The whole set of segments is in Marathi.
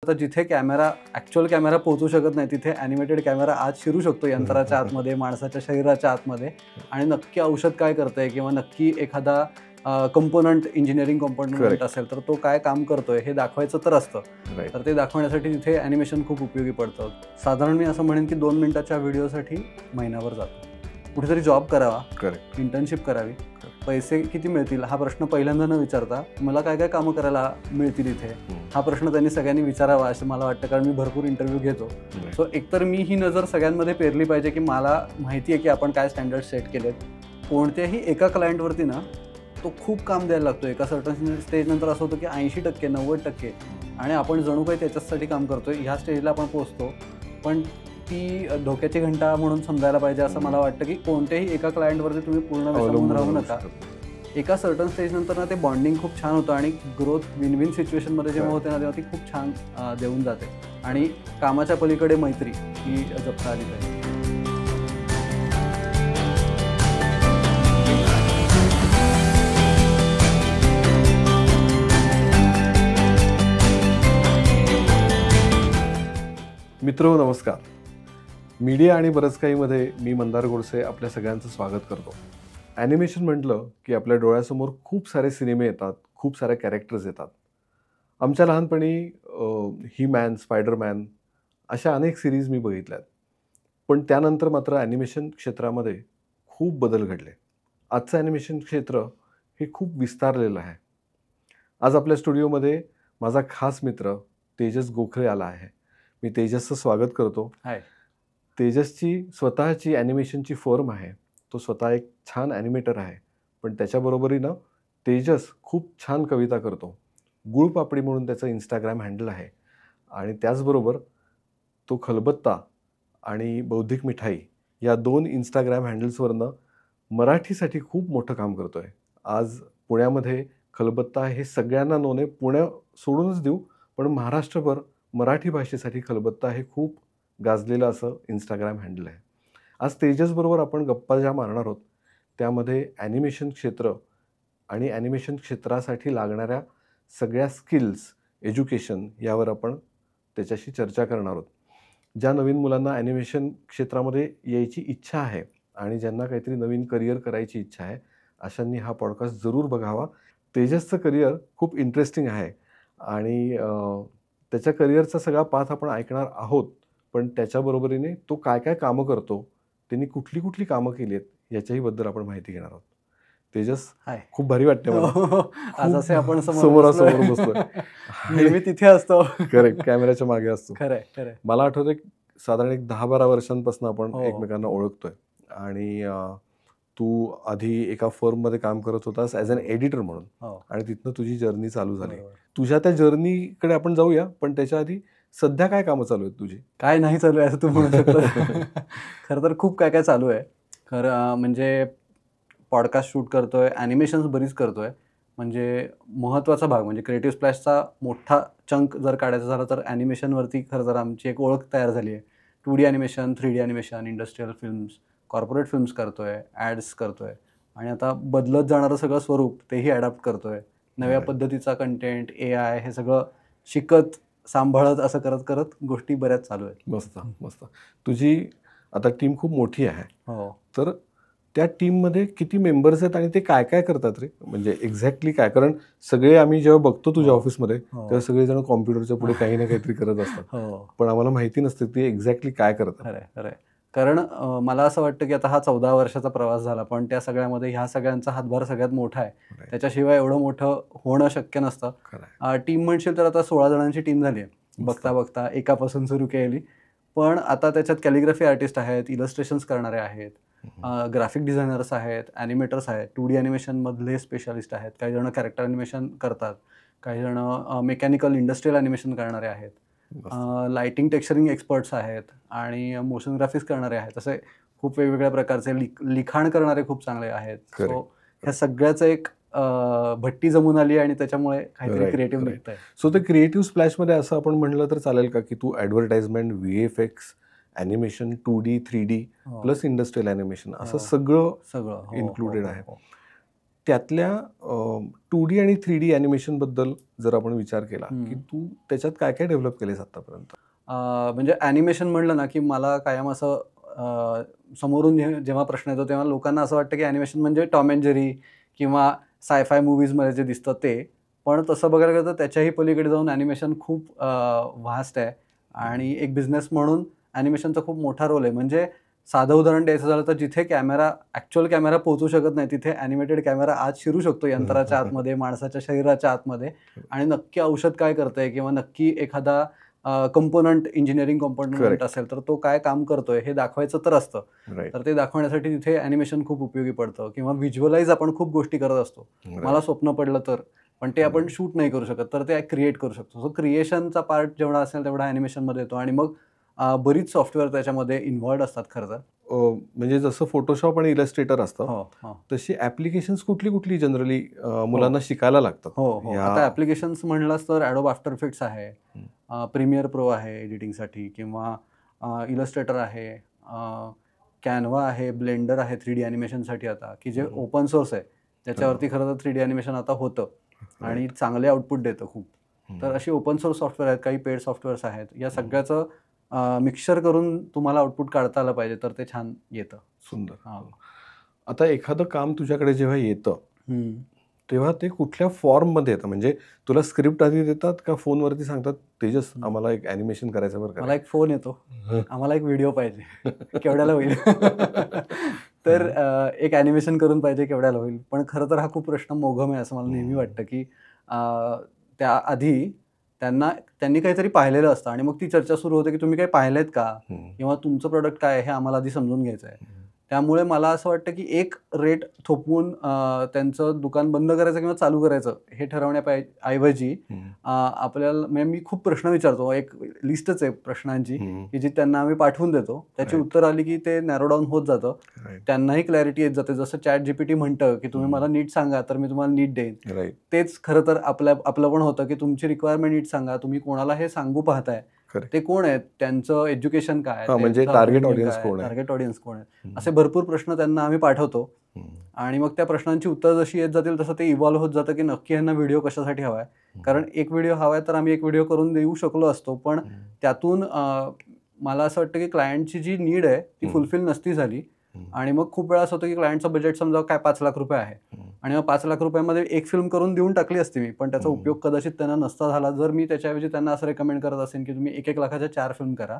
आता जिथे कॅमेरा ॲक्च्युअल कॅमेरा पोहोचू शकत नाही तिथे ॲनिमेटेड कॅमेरा आत शिरू शकतो यंत्राच्या आतमध्ये, माणसाच्या शरीराच्या आतमध्ये, आणि नक्की औषध काय करतंय किंवा नक्की एखादा कंपोनंट, इंजिनिअरिंग कंपोनंट असेल तर तो काय काम करतोय हे दाखवायचं तर असतं. तर ते दाखवण्यासाठी तिथे ॲनिमेशन खूप उपयोगी पडतं. साधारण मी असं म्हणेन की 2 मिनिटाच्या व्हिडिओसाठी महिनाभर जातो. कुठेतरी जॉब करावा, इंटर्नशिप करावी, पैसे किती मिळतील हा प्रश्न पहिल्यांदा न विचारता मला काय काय कामं करायला मिळतील इथे हा प्रश्न त्यांनी सगळ्यांनी विचारावा असं मला वाटतं, कारण मी भरपूर इंटरव्ह्यू घेतो. सो एकतर मी ही नजर सगळ्यांमध्ये पेरली पाहिजे की मला माहिती आहे की आपण काय स्टँडर्ड सेट केलेत. कोणत्याही एका क्लायंटवरती ना तो खूप काम द्यायला लागतो. एका सर्टन स्टेजनंतर असं होतं की 80% 90% आणि आपण जणू काही त्याच्यासाठी काम करतोय. ह्या स्टेजला आपण पोहोचतो, पण ती धोक्याची घंटा म्हणून समजायला पाहिजे असं मला वाटतं की कोणत्याही एका क्लायंटवरती तुम्ही पूर्ण विसरून राहू नका. एका सर्टन स्टेजनंतर ना ते बॉन्डिंग खूप छान होतं आणि ग्रोथ विन विन सिच्युएशनमध्ये जेव्हा होते ना तेव्हा ती खूप छान देऊन जाते आणि कामाच्या पलीकडे मैत्री ही जपता आली पाहिजे. मित्रो नमस्कार. मीडिया आणि बरंच काहीमध्ये मी मंदार गोडसे आपल्या सगळ्यांचं स्वागत करतो. ॲनिमेशन म्हटलं की आपल्या डोळ्यासमोर खूप सारे सिनेमे येतात, खूप सारे कॅरेक्टर्स येतात. आमच्या लहानपणी ही मॅन, स्पायडरमॅन अशा अनेक सिरीज मी बघितल्यात. पण त्यानंतर मात्र ॲनिमेशन क्षेत्रामध्ये खूप बदल घडले. आजचं ॲनिमेशन क्षेत्र हे खूप विस्तारलेलं आहे. आज आपल्या स्टुडिओमध्ये माझा खास मित्र तेजस गोखले आला आहे. मी तेजसचं स्वागत करतो. हाय. तेजसची स्वतःची ॲनिमेशनची फर्म आहे. तो स्वतः एक छान ॲनिमेटर आहे. पण त्याच्याबरोबरीनं तेजस खूप छान कविता करतो. गुळपापडी म्हणून त्याचं इंस्टाग्राम हँडल आहे. आणि त्याचबरोबर तो खलबत्ता आणि बौद्धिक मिठाई या 2 इंस्टाग्राम हँडल्सवरनं मराठीसाठी खूप मोठं काम करतो आहे. आज पुण्यामध्ये खलबत्ता हे सगळ्यांना नोने पुण्या सोडूनच देऊ, पण महाराष्ट्रभर मराठी भाषेसाठी खलबत्ता हे खूप गाजलेलं असं इंस्टाग्राम हँडल आहे. आज तेजसबरोबर आपण गप्पा ज्या मारणार आहोत त्यामध्ये ॲनिमेशन क्षेत्र आणि ॲनिमेशन क्षेत्रासाठी लागणाऱ्या सगळ्या स्किल्स, एज्युकेशन यावर आपण त्याच्याशी चर्चा करणार आहोत. ज्या नवीन मुलांना ॲनिमेशन क्षेत्रामध्ये यायची इच्छा आहे आणि ज्यांना काहीतरी नवीन करिअर करायची इच्छा आहे अशांनी हा पॉडकास्ट जरूर बघावा. तेजसचं करिअर खूप इंटरेस्टिंग आहे आणि त्याच्या करिअरचा सगळा पाथ आपण ऐकणार आहोत. पण त्याच्याबरोबरीने तो काय काय कामं करतो, त्यांनी कुठली कुठली कामं केली आहेत याच्याही बद्दल आपण माहिती घेणार आहोत. तेजस, खूप भारी वाटते मला. आज असे आपण समोरासमोर बसतोय. नेहमी तिथे असतो. करेक्ट, कॅमेऱ्याच्या मागे असतो. खरंय. मला आठवतं साधारण एक 10-12 वर्षांपासून आपण एकमेकांना ओळखतोय. आणि तू आधी एका फर्ममध्ये काम करत होतास ॲज अन एडिटर म्हणून आणि तिथनं तुझी जर्नी चालू झाली. तुझ्या त्या जर्नीकडे आपण जाऊया, पण त्याच्या आधी सध्या काय कामं चालू आहेत तुझी? काय नाही चालू आहे असं तू म्हणू शकतो. खरं तर खूप काय काय चालू आहे. खरं म्हणजे पॉडकास्ट शूट करतोय, ॲनिमेशन्स बरीच करतोय. म्हणजे महत्त्वाचा भाग म्हणजे क्रिएटिव्ह स्प्लॅशचा मोठा चंक जर काढायचा झाला तर ॲनिमेशनवरती खरं तर आमची एक ओळख तयार झाली आहे. 2D animation, 3D animation, industrial films, corporate films करतोय, ॲड्स करतोय आणि आता बदलत जाणारं सगळं स्वरूप तेही ॲडॅप्ट करतोय. नव्या पद्धतीचा कंटेंट, AI हे सगळं शिकत, सांभाळत असं करत करत गोष्टी बऱ्याच चालू आहेत. मस्त. तुझी आता टीम खूप मोठी आहे. तर त्या टीममध्ये किती मेंबर्स आहेत आणि ते काय काय करतात रे? म्हणजे एक्झॅक्टली काय? कारण सगळे आम्ही जेव्हा बघतो तुझ्या ऑफिसमध्ये तेव्हा सगळेजण कॉम्प्युटरच्या पुढे काही ना काहीतरी करत असतात. पण आम्हाला माहिती नसते ते एक्झॅक्टली काय करतात. खरंय. कारण मला असं वाटतं की आता हा 14 वर्षाचा प्रवास झाला, पण त्या सगळ्यामध्ये ह्या सगळ्यांचा हातभार सगळ्यात मोठा आहे. त्याच्याशिवाय एवढं मोठं होणं शक्य नसतं. टीम म्हणशील तर आता 16 जणांची टीम झाली आहे. बघता एकापासून सुरू केली. पण आता त्याच्यात कॅलिग्राफी आर्टिस्ट आहेत, इलस्ट्रेशन्स करणारे आहेत, ग्राफिक डिझायनर्स आहेत, ॲनिमेटर्स आहेत, 2D ॲनिमेशनमधले स्पेशालिस्ट आहेत, काही जण कॅरेक्टर ॲनिमेशन करतात, काही जण मेकॅनिकल इंडस्ट्रियल ॲनिमेशन करणारे आहेत, लाइटिंग टेक्स्चरिंग एक्सपर्ट्स आहेत आणि मोशन ग्राफिक्स करणारे आहेत. असे खूप वेगवेगळ्या प्रकारचे लिखाण करणारे खूप चांगले आहेत. सो ह्या सगळ्याचं एक भट्टी जमून आली आणि त्याच्यामुळे काहीतरी क्रिएटिव्ह निघतंय. सो ते क्रिएटिव्ह स्प्लॅशमध्ये असं आपण म्हणलं तर चालेल का की तू advertisement, VFX, animation, 2D, 3D plus industrial animation असं सगळं इन्क्लुडेड आहे. त्यातल्या 2D आणि 3D ॲनिमेशन बद्दल जर आपण विचार केला की तू त्याच्यात काय काय डेव्हलप केलेस आतापर्यंत? म्हणजे ॲनिमेशन म्हणलं ना, की मला कायम असं समोरून जेव्हा प्रश्न येतो तेव्हा लोकांना असं वाटतं की ॲनिमेशन म्हणजे टॉम अँड जेरी किंवा साय-फाय मूव्हीजमध्ये जे दिसतं ते. पण तसं बघायला गेलं तर त्याच्याही पलीकडे जाऊन ॲनिमेशन खूप व्हास्ट आहे आणि एक बिझनेस म्हणून ॲनिमेशनचा खूप मोठा रोल आहे. म्हणजे साधं उदाहरण द्यायचं झालं तर जिथे ॲक्चुअल कॅमेरा पोहोचू शकत नाही, तिथे ॲनिमेटेड कॅमेरा आत शिरू शकतो यंत्राच्या आतमध्ये, माणसाच्या शरीराच्या आतमध्ये आणि नक्की औषध काय करतंय किंवा नक्की एखादा कंपोनंट इंजिनिअरिंग कंपोनंट Correct. असेल तर तो काय काम करतोय हे दाखवायचं तर असतं. राईट. तर ते दाखवण्यासाठी तिथे ॲनिमेशन खूप उपयोगी पडतं किंवा व्हिज्युअलाइज आपण खूप गोष्टी करत असतो. मला स्वप्न पडलं तर, पण ते आपण शूट नाही करू शकत, तर ते क्रिएट करू शकतो. सो क्रिएशनचा पार्ट जेवढा असेल तेवढा ॲनिमेशनमध्ये येतो आणि मग बरीच सॉफ्टवेअर त्याच्यामध्ये इन्व्हॉल्व्ड असतात खरं तर. म्हणजे जसं फोटोशॉप आणि इलस्ट्रेटर असतं हो, हो. तशी ॲप्लिकेशन्स कुठली जनरली मुलांना शिकायला लागतात? हो, हो. आता ॲप्लिकेशन्स म्हणलास तर Adobe आफ्टर इफेक्ट्स आहे, प्रीमियर प्रो आहे एडिटिंगसाठी किंवा इलस्ट्रेटर आहे, कॅनव्हा आहे, ब्लेंडर आहे 3D ॲनिमेशनसाठी आता, की जे ओपन सोर्स आहे. त्याच्यावरती खरं तर 3D ॲनिमेशन आता होतं आणि चांगले आउटपुट देतं खूप. तर अशी ओपन सोर्स सॉफ्टवेअर आहेत, काही पेड सॉफ्टवेअर्स आहेत. या सगळ्याचं मिक्सचर करून तुम्हाला आउटपुट काढता आलं पाहिजे, तर ते छान येतं. सुंदर. हां. आता एखादं काम तुझ्याकडे जेव्हा येतं तेव्हा ते कुठल्या फॉर्ममध्ये येतं? म्हणजे तुला स्क्रिप्ट आधी देतात का फोनवरती सांगतात तेजस आम्हाला एक ॲनिमेशन करायचं बरं मला का? एक फोन येतो, आम्हाला एक व्हिडिओ पाहिजे. केवढ्याला होईल? तर एक ॲनिमेशन करून पाहिजे, केवढ्याला होईल? पण खरं तर हा खूप प्रश्न मोघम आहे असं मला नेहमी वाटतं, की त्याआधी त्यांनी काहीतरी पाहिलेलं असतं आणि मग ती चर्चा सुरू होते, की तुम्ही काही पाहिलेत का? किंवा तुमचं प्रॉडक्ट काय आहे हे आम्हाला आधी समजून घ्यायचं आहे. त्यामुळे मला असं वाटतं, की एक रेट थोपवून त्यांचं दुकान बंद करायचं किंवा चालू करायचं हे ऐवजी आपल्याला म्हणजे मी खूप प्रश्न विचारतो. एक लिस्टच आहे प्रश्नांची, की जी त्यांना आम्ही पाठवून देतो. त्याची उत्तर आली, की ते नॅरो डाऊन होत जातं. त्यांनाही क्लॅरिटी येत जाते. जसं ChatGPT म्हणतं, की तुम्ही मला नीट सांगा तर मी तुम्हाला नीट देईन. राईट. तेच खरं तर आपलं पण होतं, की तुमची रिक्वायरमेंट नीट सांगा. तुम्ही कोणाला हे सांगू पाहताय? Correct. ते कोण आहेत? त्यांचं एज्युकेशन काय? म्हणजे त्यांचं टार्गेट upbringing ऑडियन्स काय? कोण आहे? टार्गेट ऑडियन्स कोण आहे? असे भरपूर प्रश्न त्यांना आम्ही पाठवतो आणि मग त्या प्रश्नांची उत्तरं जशी येत जातील तसं ते इव्हॉल्व्ह होत जातं, की नक्की ह्यांना व्हिडिओ कशासाठी हवा आहे? कारण एक व्हिडिओ हवा आहे तर आम्ही एक व्हिडिओ करून देऊ शकलो असतो. पण त्यातून मला असं वाटतं, की क्लायंटची जी नीड आहे ती फुलफिल नसती झाली आणि मग खूप वेळा असं होतं, की क्लायंटचं बजेट समजा काय ₹5,00,000 आहे आणि मग ₹5,00,000 एक फिल्म करून देऊन टाकली असती मी, पण त्याचा उपयोग कदाचित त्यांना नसता झाला. जर मी त्याच्याऐवजी त्यांना असं रेकमेंड करत असेन, की तुम्ही 1-1 लाखाच्या 4 फिल्म करा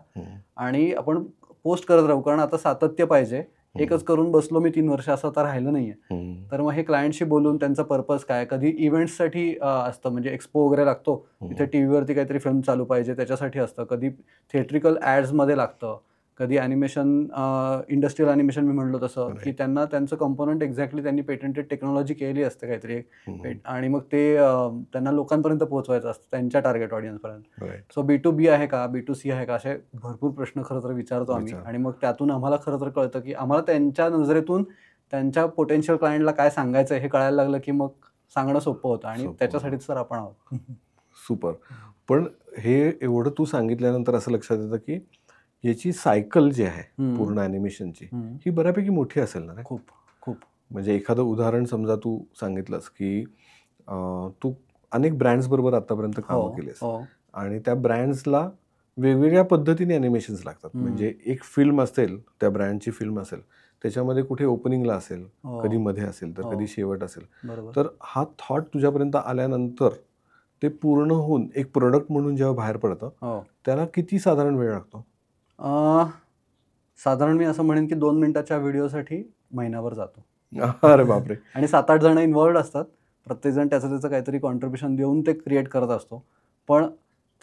आणि आपण पोस्ट करत राहू. कारण आता सातत्य पाहिजे. एकच करून बसलो मी 3 वर्ष असं आता राहिलं नाहीये. तर मग हे क्लायंटशी बोलून त्यांचा पर्पज काय? कधी इव्हेंट्ससाठी असतं म्हणजे एक्स्पो वगैरे लागतो. तिथे टीव्हीवरती काहीतरी फिल्म चालू पाहिजे त्याच्यासाठी असतं. कधी थिएट्रिकल ॲड्समध्ये लागतं. कधी ॲनिमेशन इंडस्ट्रियल ॲनिमेशन मी म्हणलो तसं, की त्यांना त्यांचं कंपोनंट एक्झॅक्टली त्यांनी पेटंटेड टेक्नॉलॉजी केली असते काहीतरी आणि मग ते त्यांना लोकांपर्यंत पोहोचवायचं असतं त्यांच्या टार्गेट ऑडियन्सपर्यंत. सो B2B आहे का? B2C आहे का? असे भरपूर प्रश्न खरं तर विचारतो आम्ही आणि मग त्यातून आम्हाला खरं तर कळतं, की आम्हाला त्यांच्या नजरेतून त्यांच्या पोटेन्शियल क्लायंटला काय सांगायचं हे कळायला लागलं, की मग सांगणं सोपं होतं आणि त्याच्यासाठीच तर आपण आहोत. सुपर. पण हे एवढं तू सांगितल्यानंतर असं लक्षात येतं, की याची सायकल जी आहे पूर्ण ॲनिमेशनची ही बऱ्यापैकी मोठी असेल ना रे? खूप खूप. म्हणजे एखादं उदाहरण समजा तू सांगितलंस, की तू अनेक ब्रँड्स बरोबर आतापर्यंत कामं केलीस आणि त्या ब्रँड्सला वेगवेगळ्या पद्धतीने ॲनिमेशन्स लागतात. म्हणजे एक फिल्म असेल, त्या ब्रँडची फिल्म असेल, त्याच्यामध्ये कुठे ओपनिंगला असेल, कधी मध्ये असेल तर कधी शेवट असेल. तर हा थॉट तुझ्यापर्यंत आल्यानंतर ते पूर्ण होऊन एक प्रोडक्ट म्हणून जेव्हा बाहेर पडतं त्याला किती साधारण वेळ लागतो? साधारण मी असं म्हणेन, की 2 मिनिटाच्या व्हिडिओसाठी महिनाभर जातो. अरे बापरे! आणि 7-8 जण इन्व्हॉल्व्ड असतात. प्रत्येकजण त्याचं काहीतरी कॉन्ट्रिब्युशन देऊन ते क्रिएट करत असतो. पण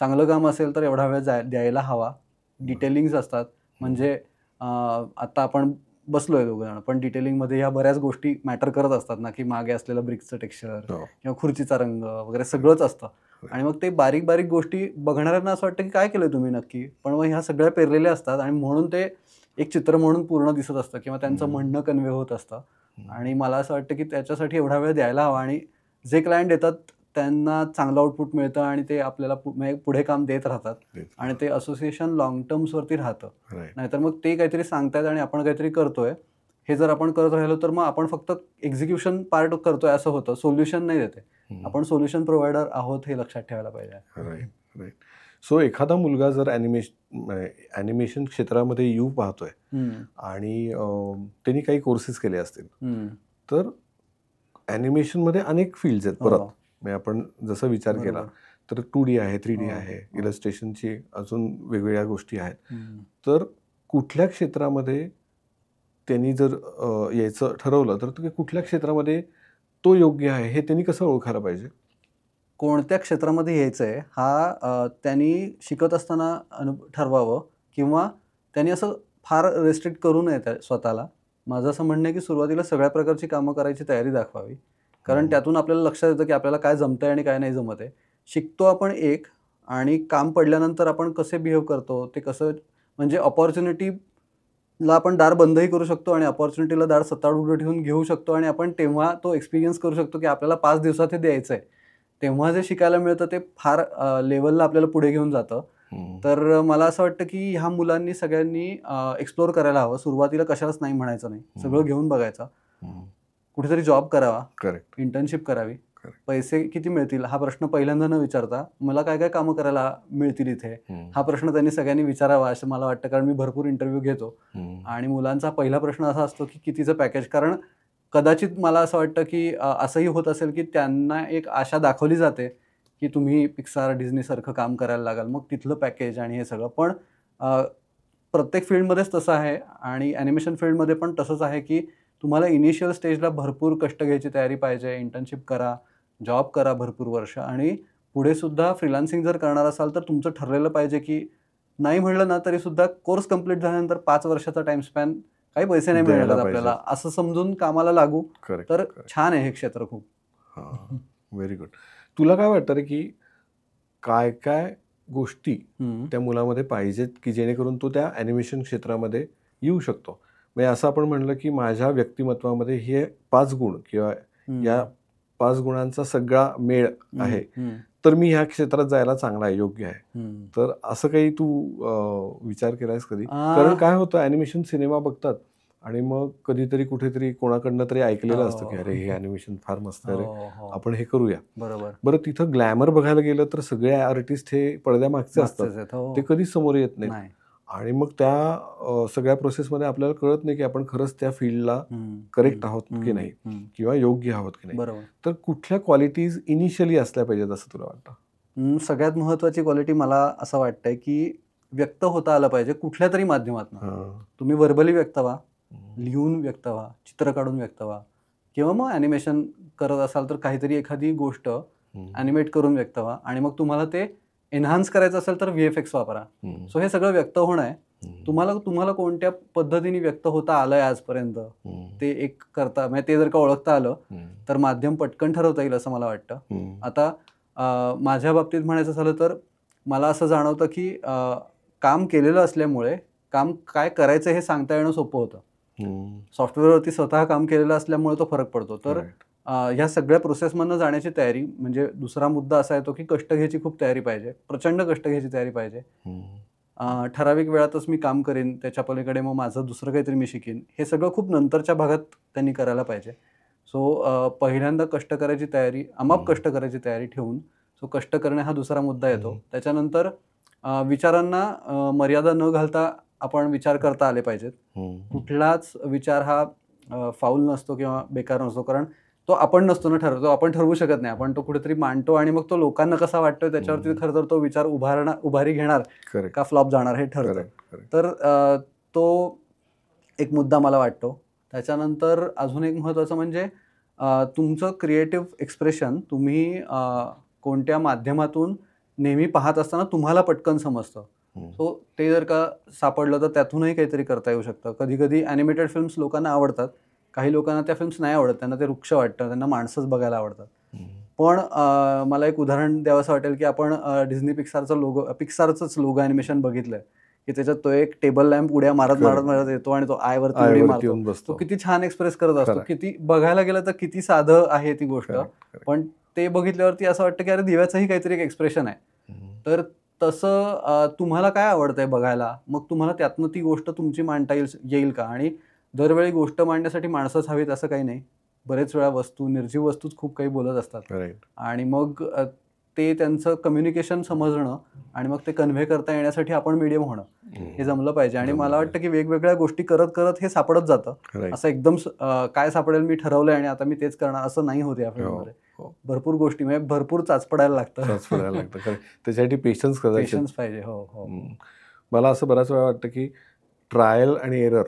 चांगलं काम असेल तर एवढा वेळ द्यायला हवा. डिटेलिंग्स असतात. म्हणजे आता आपण बसलोय दोघंजण, पण डिटेलिंगमध्ये ह्या बऱ्याच गोष्टी मॅटर करत असतात ना, की मागे असलेलं ब्रिक्सचं टेक्स्चर किंवा खुर्चीचा रंग वगैरे सगळंच असतं. आणि मग ते बारीक बारीक गोष्टी बघणाऱ्यांना असं वाटतं, की काय केलंय तुम्ही नक्की? पण मग ह्या सगळ्या पेरलेल्या असतात आणि म्हणून ते एक चित्र म्हणून पूर्ण दिसत असतं किंवा त्यांचं म्हणणं कन्वे होत असतं. आणि मला असं वाटतं, की त्याच्यासाठी एवढा वेळ द्यायला हवा आणि जे क्लायंट येतात त्यांना चांगलं आउटपुट मिळतं आणि ते आपल्याला पुढे काम देत राहतात आणि ते असोसिएशन लाँग टर्म्सवरती राहतं. नाहीतर मग ते काहीतरी सांगतायत आणि आपण काहीतरी करतोय. हे जर आपण करत राहिलो तर मग आपण फक्त एक्झिक्युशन पार्ट करतोय असं होतं, सोल्युशन नाही देते. आपण सोल्युशन प्रोव्हायडर आहोत हे लक्षात ठेवायला पाहिजे. Right, right. सो एखादा मुलगा जर ॲनिमेशन क्षेत्रामध्ये येऊ पाहतोय आणि त्यांनी काही कोर्सेस केले असतील, तर ॲनिमेशनमध्ये अनेक फील्ड्स आहेत परत. म्हणजे आपण जसं विचार केला तर 2D आहे, 3D आहे, इलस्ट्रेशनची अजून वेगवेगळ्या गोष्टी आहेत. तर कुठल्या क्षेत्रामध्ये त्यांनी जर यायचं ठरवलं तर कुठल्या क्षेत्रामध्ये तो योग्य आहे हे त्यांनी कसं ओळखायला पाहिजे? कोणत्या क्षेत्रामध्ये यायचं आहे हा त्यांनी शिकत असताना ठरवावं, किंवा त्यांनी असं फार रेस्ट्रिक्ट करू नये त्या स्वतःला. माझं असं म्हणणं आहे की सुरुवातीला सगळ्या प्रकारची कामं करायची तयारी दाखवावी, कारण त्यातून आपल्याला लक्षात येतं की आपल्याला काय जमतंय आणि काय नाही जमत आहे. शिकतो आपण एक, आणि काम पडल्यानंतर आपण कसे बिहेव करतो ते कसं, म्हणजे अपॉर्च्युनिटीला आपण दार बंदही करू शकतो आणि अपॉर्च्युनिटीला दार सत्ताड उघडं ठेवून घेऊ शकतो, आणि आपण तेव्हा तो एक्सपिरियन्स करू शकतो की आपल्याला 5 दिवसात हे द्यायचं आहे. तेव्हा जे शिकायला मिळतं ते फार लेवलला आपल्याला पुढे घेऊन जातं. तर मला असं वाटतं की ह्या मुलांनी सगळ्यांनी एक्सप्लोर करायला हवं. सुरुवातीला कशालाच नाही म्हणायचं नाही, सगळं घेऊन बघायचं. कुठेतरी जॉब करावा, करेक्ट, इंटर्नशिप करावी. पैसे किती मिळतील हा प्रश्न पहिल्यांदा न विचारता मला काय काय कामं करायला मिळतील इथे हा प्रश्न त्यांनी सगळ्यांनी विचारावा असं मला वाटतं. कारण मी भरपूर इंटरव्ह्यू घेतो आणि मुलांचा पहिला प्रश्न असा असतो की कितीचं पॅकेज. कारण कदाचित मला असं वाटतं की असंही होत असेल की त्यांना एक आशा दाखवली जाते की तुम्ही पिक्सार, डिझनीसारखं काम करायला लागाल, मग तिथलं पॅकेज आणि हे सगळं. पण प्रत्येक फील्डमध्येच तसं आहे, आणि ॲनिमेशन फील्डमध्ये पण तसंच आहे की तुम्हाला इनिशियल स्टेजला भरपूर कष्ट घ्यायची तयारी पाहिजे. इंटर्नशिप करा, जॉब करा भरपूर वर्ष, आणि पुढे सुद्धा फ्रीलान्सिंग जर करणार असाल तर तुमचं ठरलेलं पाहिजे की नाही म्हणलं ना तरी सुद्धा कोर्स कंप्लीट झाल्यानंतर 5 वर्षाचा टाइम स्पॅन, काही पैसे नाही मिळणार आपल्याला असं समजून कामाला लागू. तर छान आहे हे क्षेत्र खूप. Very good. तुला काय वाटतं रे की काय काय गोष्टी त्या मुलामध्ये पाहिजेत की जेणेकरून तो त्या ॲनिमेशन क्षेत्रामध्ये येऊ शकतो? म्हणजे असं आपण म्हणलं की माझ्या व्यक्तिमत्वामध्ये हे 5 गुण किंवा या 5 गुणांचा सगळा मेळ आहे, तर मी ह्या क्षेत्रात जायला चांगला आहे, योग्य आहे. तर असं काही तू विचार केलायस कधी? कारण काय होतं, ॲनिमेशन सिनेमा बघतात आणि मग कधीतरी कुठेतरी कोणाकडनं तरी ऐकलेलं असतं की अरे हे ॲनिमेशन फार मस्त आहे रे, आपण हे करूया. बरं, तिथं ग्लॅमर बघायला गेलं तर सगळे आर्टिस्ट हे पडद्यामागचे असतात, ते कधी समोर येत नाही. आणि मग त्या सगळ्या प्रोसेसमध्ये आपल्याला कळत नाही की आपण खरंच त्या फील्डला करेक्ट आहोत की नाही किंवा योग्य आहोत की नाही. तर कुठल्या क्वालिटीज इनिशियली असल्या पाहिजेत असं तुला वाटतं? सगळ्यात महत्त्वाची क्वालिटी मला असं वाटतंय की व्यक्त होता आलं पाहिजे कुठल्या तरी माध्यमातून. तुम्ही व्हर्बली व्यक्त व्हा, लिहून व्यक्त व्हा, चित्र काढून व्यक्त व्हा, किंवा मग ॲनिमेशन करत असाल तर काहीतरी एखादी गोष्ट ॲनिमेट करून व्यक्त व्हा, आणि मग तुम्हाला ते एन्हान्स करायचं असेल तर VFX वापरा. सो हे सगळं व्यक्त होणं आहे. तुम्हाला कोणत्या पद्धतीने व्यक्त होता आलंय आजपर्यंत ते एक करता, म्हणजे ते जर का ओळखता आलं तर माध्यम पटकन ठरवता येईल असं मला वाटतं. आता माझ्या बाबतीत म्हणायचं झालं तर मला असं जाणवतं की काम केलेलं असल्यामुळे काम काय करायचं हे सांगता येणं सोपं होतं. सॉफ्टवेअरवरती स्वतः काम केलेलं असल्यामुळे तो फरक पडतो. तर ह्या सगळ्या प्रोसेसमधनं जाण्याची तयारी, म्हणजे दुसरा मुद्दा असा येतो की कष्ट घ्यायची खूप तयारी पाहिजे, प्रचंड कष्ट घ्यायची तयारी पाहिजे. ठराविक वेळातच मी काम करेन, त्याच्या पलीकडे मग माझं दुसरं काहीतरी मी शिकेन, हे सगळं खूप नंतरच्या भागात त्यांनी करायला पाहिजे. सो पहिल्यांदा कष्ट करायची तयारी, अमाप कष्ट करायची तयारी ठेवून, सो कष्ट करणे हा दुसरा मुद्दा येतो. त्याच्यानंतर विचारांना मर्यादा न घालता आपण विचार करता आले पाहिजेत. कुठलाच विचार हा फाऊल नसतो किंवा बेकार नसतो, कारण तो आपण नसतो ना ठरवतो, आपण ठरवू शकत नाही. आपण तो कुठेतरी मांडतो आणि मग तो लोकांना कसा वाटतोय त्याच्यावरती खरं तर तो विचार उभारी घेणार का फ्लॉप जाणार हे ठरतं. तर तो एक मुद्दा मला वाटतो. त्याच्यानंतर अजून एक महत्त्वाचं म्हणजे तुमचं क्रिएटिव्ह एक्सप्रेशन तुम्ही कोणत्या माध्यमातून नेहमी पाहत असताना तुम्हाला पटकन समजतं. सो ते जर का सापडलं तर त्यातूनही काहीतरी करता येऊ शकतं. कधी कधी ॲनिमेटेड फिल्म्स लोकांना आवडतात, काही लोकांना त्या फिल्म्स नाही आवडत, त्यांना ते वृक्ष वाटतं, त्यांना माणसंच बघायला आवडतात. पण मला एक उदाहरण द्यावंसं वाटेल की आपण डिझनी पिक्सारचंच लोगो ॲनिमेशन बघितलंय की त्याच्यात तो एक टेबल लॅम्प उड्या मारत येतो आणि तो आयवरती उडी मारतो. तो किती छान एक्सप्रेस करत असतो. किती बघायला गेलं तर किती साधं आहे ती गोष्ट, पण ते बघितल्यावरती असं वाटतं की अरे दिव्याचंही काहीतरी एक एक्सप्रेशन आहे. तर तसं तुम्हाला काय आवडतंय बघायला, मग तुम्हाला त्यातनं ती गोष्ट तुमची मांडता येईल का, आणि दरवेळी गोष्ट मांडण्यासाठी माणसंच हवीत असं काही नाही. बरेच वेळा निर्जीव वस्तूच खूप काही बोलत असतात राईट. आणि मग ते त्यांचं कम्युनिकेशन समजणं आणि मग ते कन्व्हे करता येण्यासाठी आपण मीडियम होणं हे जमलं पाहिजे. आणि मला वाटतं की वेगवेगळ्या गोष्टी करत करत हे सापडत जातं. असं एकदम काय सापडेल मी ठरवलंय आणि आता मी तेच करणार असं नाही होत या फील्डमध्ये. भरपूर गोष्टी म्हणजे भरपूर चाचपडायला लागतं. त्याच्यासाठी पेशन्स पाहिजे. हो हो. मला असं बऱ्याच वेळा वाटतं की ट्रायल आणि एरर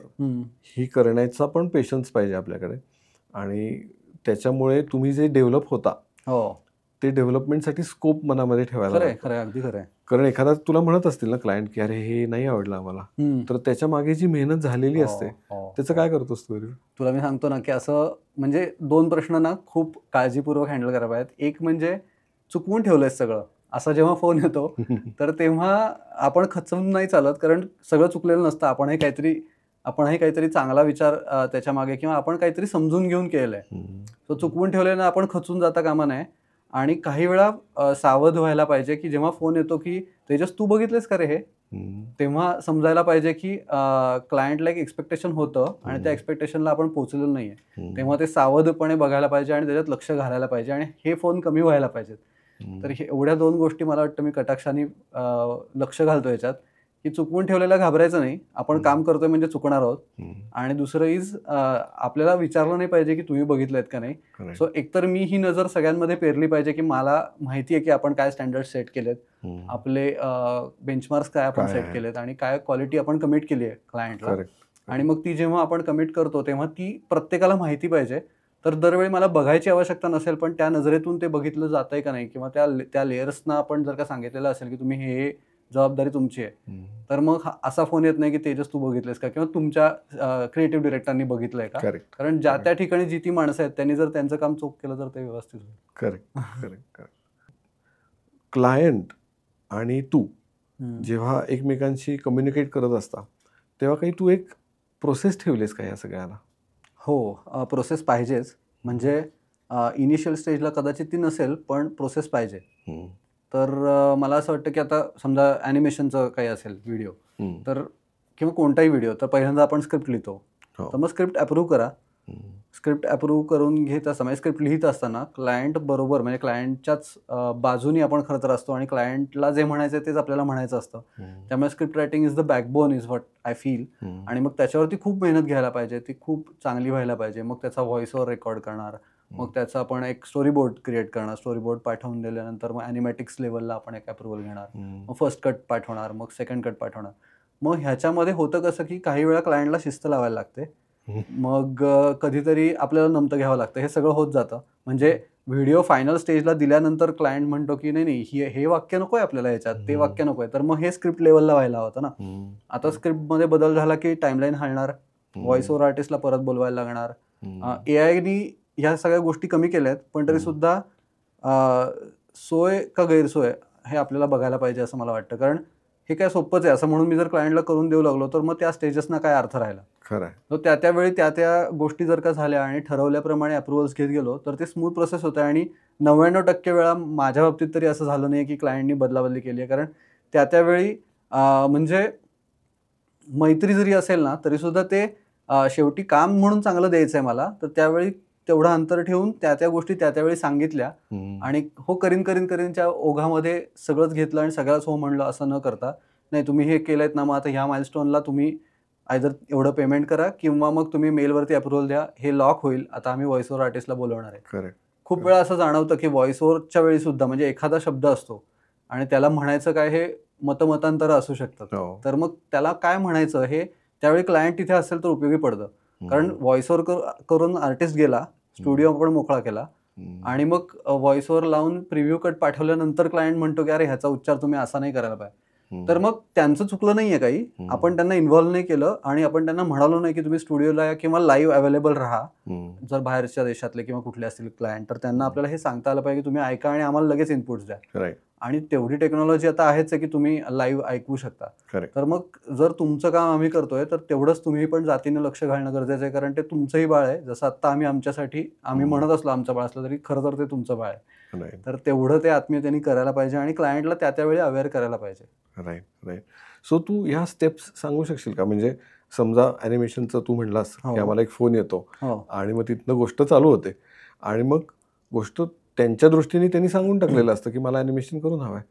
ही करण्याचा पण पेशन्स पाहिजे आपल्याकडे. आणि त्याच्यामुळे तुम्ही जे डेव्हलप होता ते डेव्हलपमेंटसाठी स्कोप मनामध्ये ठेवायला खरं अगदी खरं. कारण एखादा तुला म्हणत असतील ना क्लायंट की अरे हे नाही आवडलं आम्हाला, तर त्याच्या मागे जी मेहनत झालेली असते त्याचं काय करतोस तू? तुला मी सांगतो ना की असं म्हणजे 2 प्रश्न ना खूप काळजीपूर्वक हँडल करायला पाहिजेत. एक म्हणजे चुकवून ठेवलंय सगळं असा जेव्हा फोन येतो तर तेव्हा आपण खचवून नाही चालत, कारण सगळं चुकलेलं नसतं. आपणही काहीतरी चांगला विचार त्याच्या मागे किंवा आपण काहीतरी समजून घेऊन केलंय. तो चुकवून ठेवलेला आपण खचून जाता कामा नये. आणि काही वेळा सावध व्हायला पाहिजे की जेव्हा फोन येतो की तेजस तू बघितलेस का रे हे, तेव्हा समजायला पाहिजे की क्लायंटला एक एक्सपेक्टेशन होतं आणि त्या एक्सपेक्टेशनला आपण पोहोचलेलो नाहीये. तेव्हा ते सावधपणे बघायला पाहिजे आणि त्याच्यात लक्ष घालायला पाहिजे आणि हे फोन कमी व्हायला पाहिजेत. तर हे एवढ्या 2 गोष्टी मला वाटतं मी कटाक्षाने लक्ष घालतो याच्यात की चुकवून ठेवलेला घाबरायचं नाही. आपण काम करतोय म्हणजे चुकणार आहोत. आणि दुसरं इज आपल्याला विचारलं नाही पाहिजे की तुम्ही बघितलेत का नाही. सो एकतर मी ही नजर सगळ्यांमध्ये पेरली पाहिजे की मला माहिती आहे की आपण काय स्टँडर्ड सेट केलेत, आपले बेंचमार्क्स काय आपण सेट केलेत आणि काय क्वालिटी आपण कमिट केली आहे क्लायंटला. आणि मग ती जेव्हा आपण कमिट करतो तेव्हा ती प्रत्येकाला माहिती पाहिजे. तर दरवेळी मला बघायची आवश्यकता नसेल, पण त्या नजरेतून ते बघितलं जातंय का नाही किंवा त्या लेयर्सना आपण जर का सांगितलेलं असेल की तुम्ही हे जबाबदारी तुमची आहे, तर मग असा फोन येत नाही की तेजस तू बघितलेस का किंवा तुमच्या क्रिएटिव्ह डिरेक्टरनी बघितलंय का. कारण ज्या त्या ठिकाणी जी ती माणसं आहेत त्यांनी जर त्यांचं काम चोख केलं तर ते व्यवस्थित होईल. करेक्ट. क्लायंट आणि तू जेव्हा एकमेकांशी कम्युनिकेट करत असता तेव्हा काही तू एक प्रोसेस ठेवलीस का या सगळ्याला? हो, प्रोसेस पाहिजेच. म्हणजे इनिशियल स्टेजला कदाचित ती नसेल, पण प्रोसेस पाहिजे. तर मला असं वाटतं की आता समजा ॲनिमेशनचं काही असेल व्हिडिओ तर किंवा कोणताही व्हिडिओ, तर पहिल्यांदा आपण स्क्रिप्ट लिहितो. तर मग स्क्रिप्ट अप्रूव्ह करा. स्क्रिप्ट अप्रूव्ह करून घेत असताना स्क्रिप्ट लिहित असताना क्लायंट बरोबर म्हणजे क्लायंटच्याच बाजूनी आपण खरं तर असतो आणि क्लायंटला जे म्हणायचं तेच आपल्याला म्हणायचं असतं. त्यामुळे script writing is the backbone is what I feel. आणि मग त्याच्यावरती खूप मेहनत घ्यायला पाहिजे, ती खूप चांगली व्हायला पाहिजे. मग त्याचा व्हॉइस ओव्हर रेकॉर्ड करणार, मग त्याचा आपण एक स्टोरी बोर्ड क्रिएट करणार. स्टोरी बोर्ड पाठवून दिल्यानंतर मग ॲनिमॅटिक्स लेवलला आपण एक अप्रुव्हल घेणार. मग फर्स्ट कट पाठवणार, मग सेकंड कट पाठवणार. मग ह्याच्यामध्ये होतं कसं की काही वेळा क्लायंटला शिस्त लावायला लागते. मग कधीतरी आपल्याला नमतं घ्यावं लागतं. हे सगळं होत जातं. म्हणजे व्हिडिओ फायनल स्टेजला दिल्यानंतर क्लायंट म्हणतो की नाही हे वाक्य नकोय आपल्याला याच्यात, ते वाक्य नकोय. तर मग हे स्क्रिप्ट लेवलला व्हायला होतं ना. आता स्क्रिप्टमध्ये बदल झाला की टाइमलाईन हलणार, व्हॉइस ओव्हर आर्टिस्टला परत बोलवायला लागणार. एआयनी ह्या सगळ्या गोष्टी कमी केल्या आहेत, पण तरी सुद्धा सोय का गैरसोय हे आपल्याला बघायला पाहिजे असं मला वाटतं. कारण हे काय सोपंच आहे असं म्हणून मी जर क्लायंटला करून देऊ लागलो तर मग त्या स्टेजेसना काय अर्थ राहिला. तर त्यावेळी त्या गोष्टी जर का झाल्या आणि ठरवल्याप्रमाणे अप्रुव्हल्स घेत गेलो तर ते स्मूथ प्रोसेस होते. आणि 99% वेळा माझ्या बाबतीत तरी असं झालं नाही की क्लायंटनी बदलाबदली केली आहे. कारण त्यावेळी म्हणजे मैत्री जरी असेल ना तरी सुद्धा ते शेवटी काम म्हणून चांगलं द्यायचं आहे मला, तर त्यावेळी तेवढं अंतर ठेवून त्या गोष्टी त्यावेळी सांगितल्या आणि हो करीनच्या ओघामध्ये सगळंच घेतलं आणि सगळ्याच हो म्हणलं असं न करता, नाही तुम्ही हे केलंयत ना, मग आता ह्या माइलस्टोनला तुम्ही आयदर एवढं पेमेंट करा किंवा मग तुम्ही मेलवरती अप्रुव्हल द्या, हे लॉक होईल, आता आम्ही व्हॉइस ओव्हर आर्टिस्टला बोलवणार आहे. खूप वेळा असं जाणवतं की व्हॉइस ओव्हरच्या वेळी सुद्धा म्हणजे एखादा शब्द असतो आणि त्याला म्हणायचं काय हे मतमतांतर असू शकतात. तर मग त्याला काय म्हणायचं हे त्यावेळी क्लायंट तिथे असेल तर उपयोगी पडतं. कारण व्हॉइस ओव्हर करून आर्टिस्ट गेला, स्टुडिओ पण मोकळा केला आणि मग व्हॉइस ओव्हर लावून प्रिव्ह्यू कट पाठवल्यानंतर क्लायंट म्हणतो की अरे ह्याचा उच्चार तुम्ही असा नाही करायला पाहिजे. तर मग त्यांचं चुकलं नाहीये काही, आपण त्यांना इन्व्हॉल्व्ह नाही केलं आणि आपण त्यांना म्हणालो नाही की तुम्ही स्टुडिओला या किंवा लाईव्ह अवेलेबल राहा. जर बाहेरच्या देशातले किंवा कुठले असतील क्लायंट तर त्यांना आपल्याला हे सांगता आलं पाहिजे की तुम्ही ऐका आणि आम्हाला लगेच इनपुट्स द्या. आणि तेवढी टेक्नॉलॉजी आता आहेच आहे की तुम्ही लाईव्ह ऐकू शकता. तर मग जर तुमचं काम आम्ही करतोय तर तेवढंच तुम्ही पण जातीने लक्ष घालणं गरजेचं आहे. कारण ते तुमचंही बाळ आहे. जसं आता आम्ही म्हणत असलो आमचं बाळ असलं तरी खरं तर ते तुमचं बाळ आहे. तर तेवढं ते आत्मीयतेने करायला पाहिजे आणि क्लायंटला त्यावेळी अवेअर करायला पाहिजे. राईट. सो तू ह्या स्टेप्स सांगू शकशील का? म्हणजे समजा ॲनिमेशनचं तू म्हणलास हो. की आम्हाला एक फोन येतो हो आणि मग तिथनं गोष्ट चालू होते आणि मग गोष्ट त्यांच्या दृष्टीने त्यांनी सांगून टाकलेलं असतं की मला ॲनिमेशन करून हवं आहे.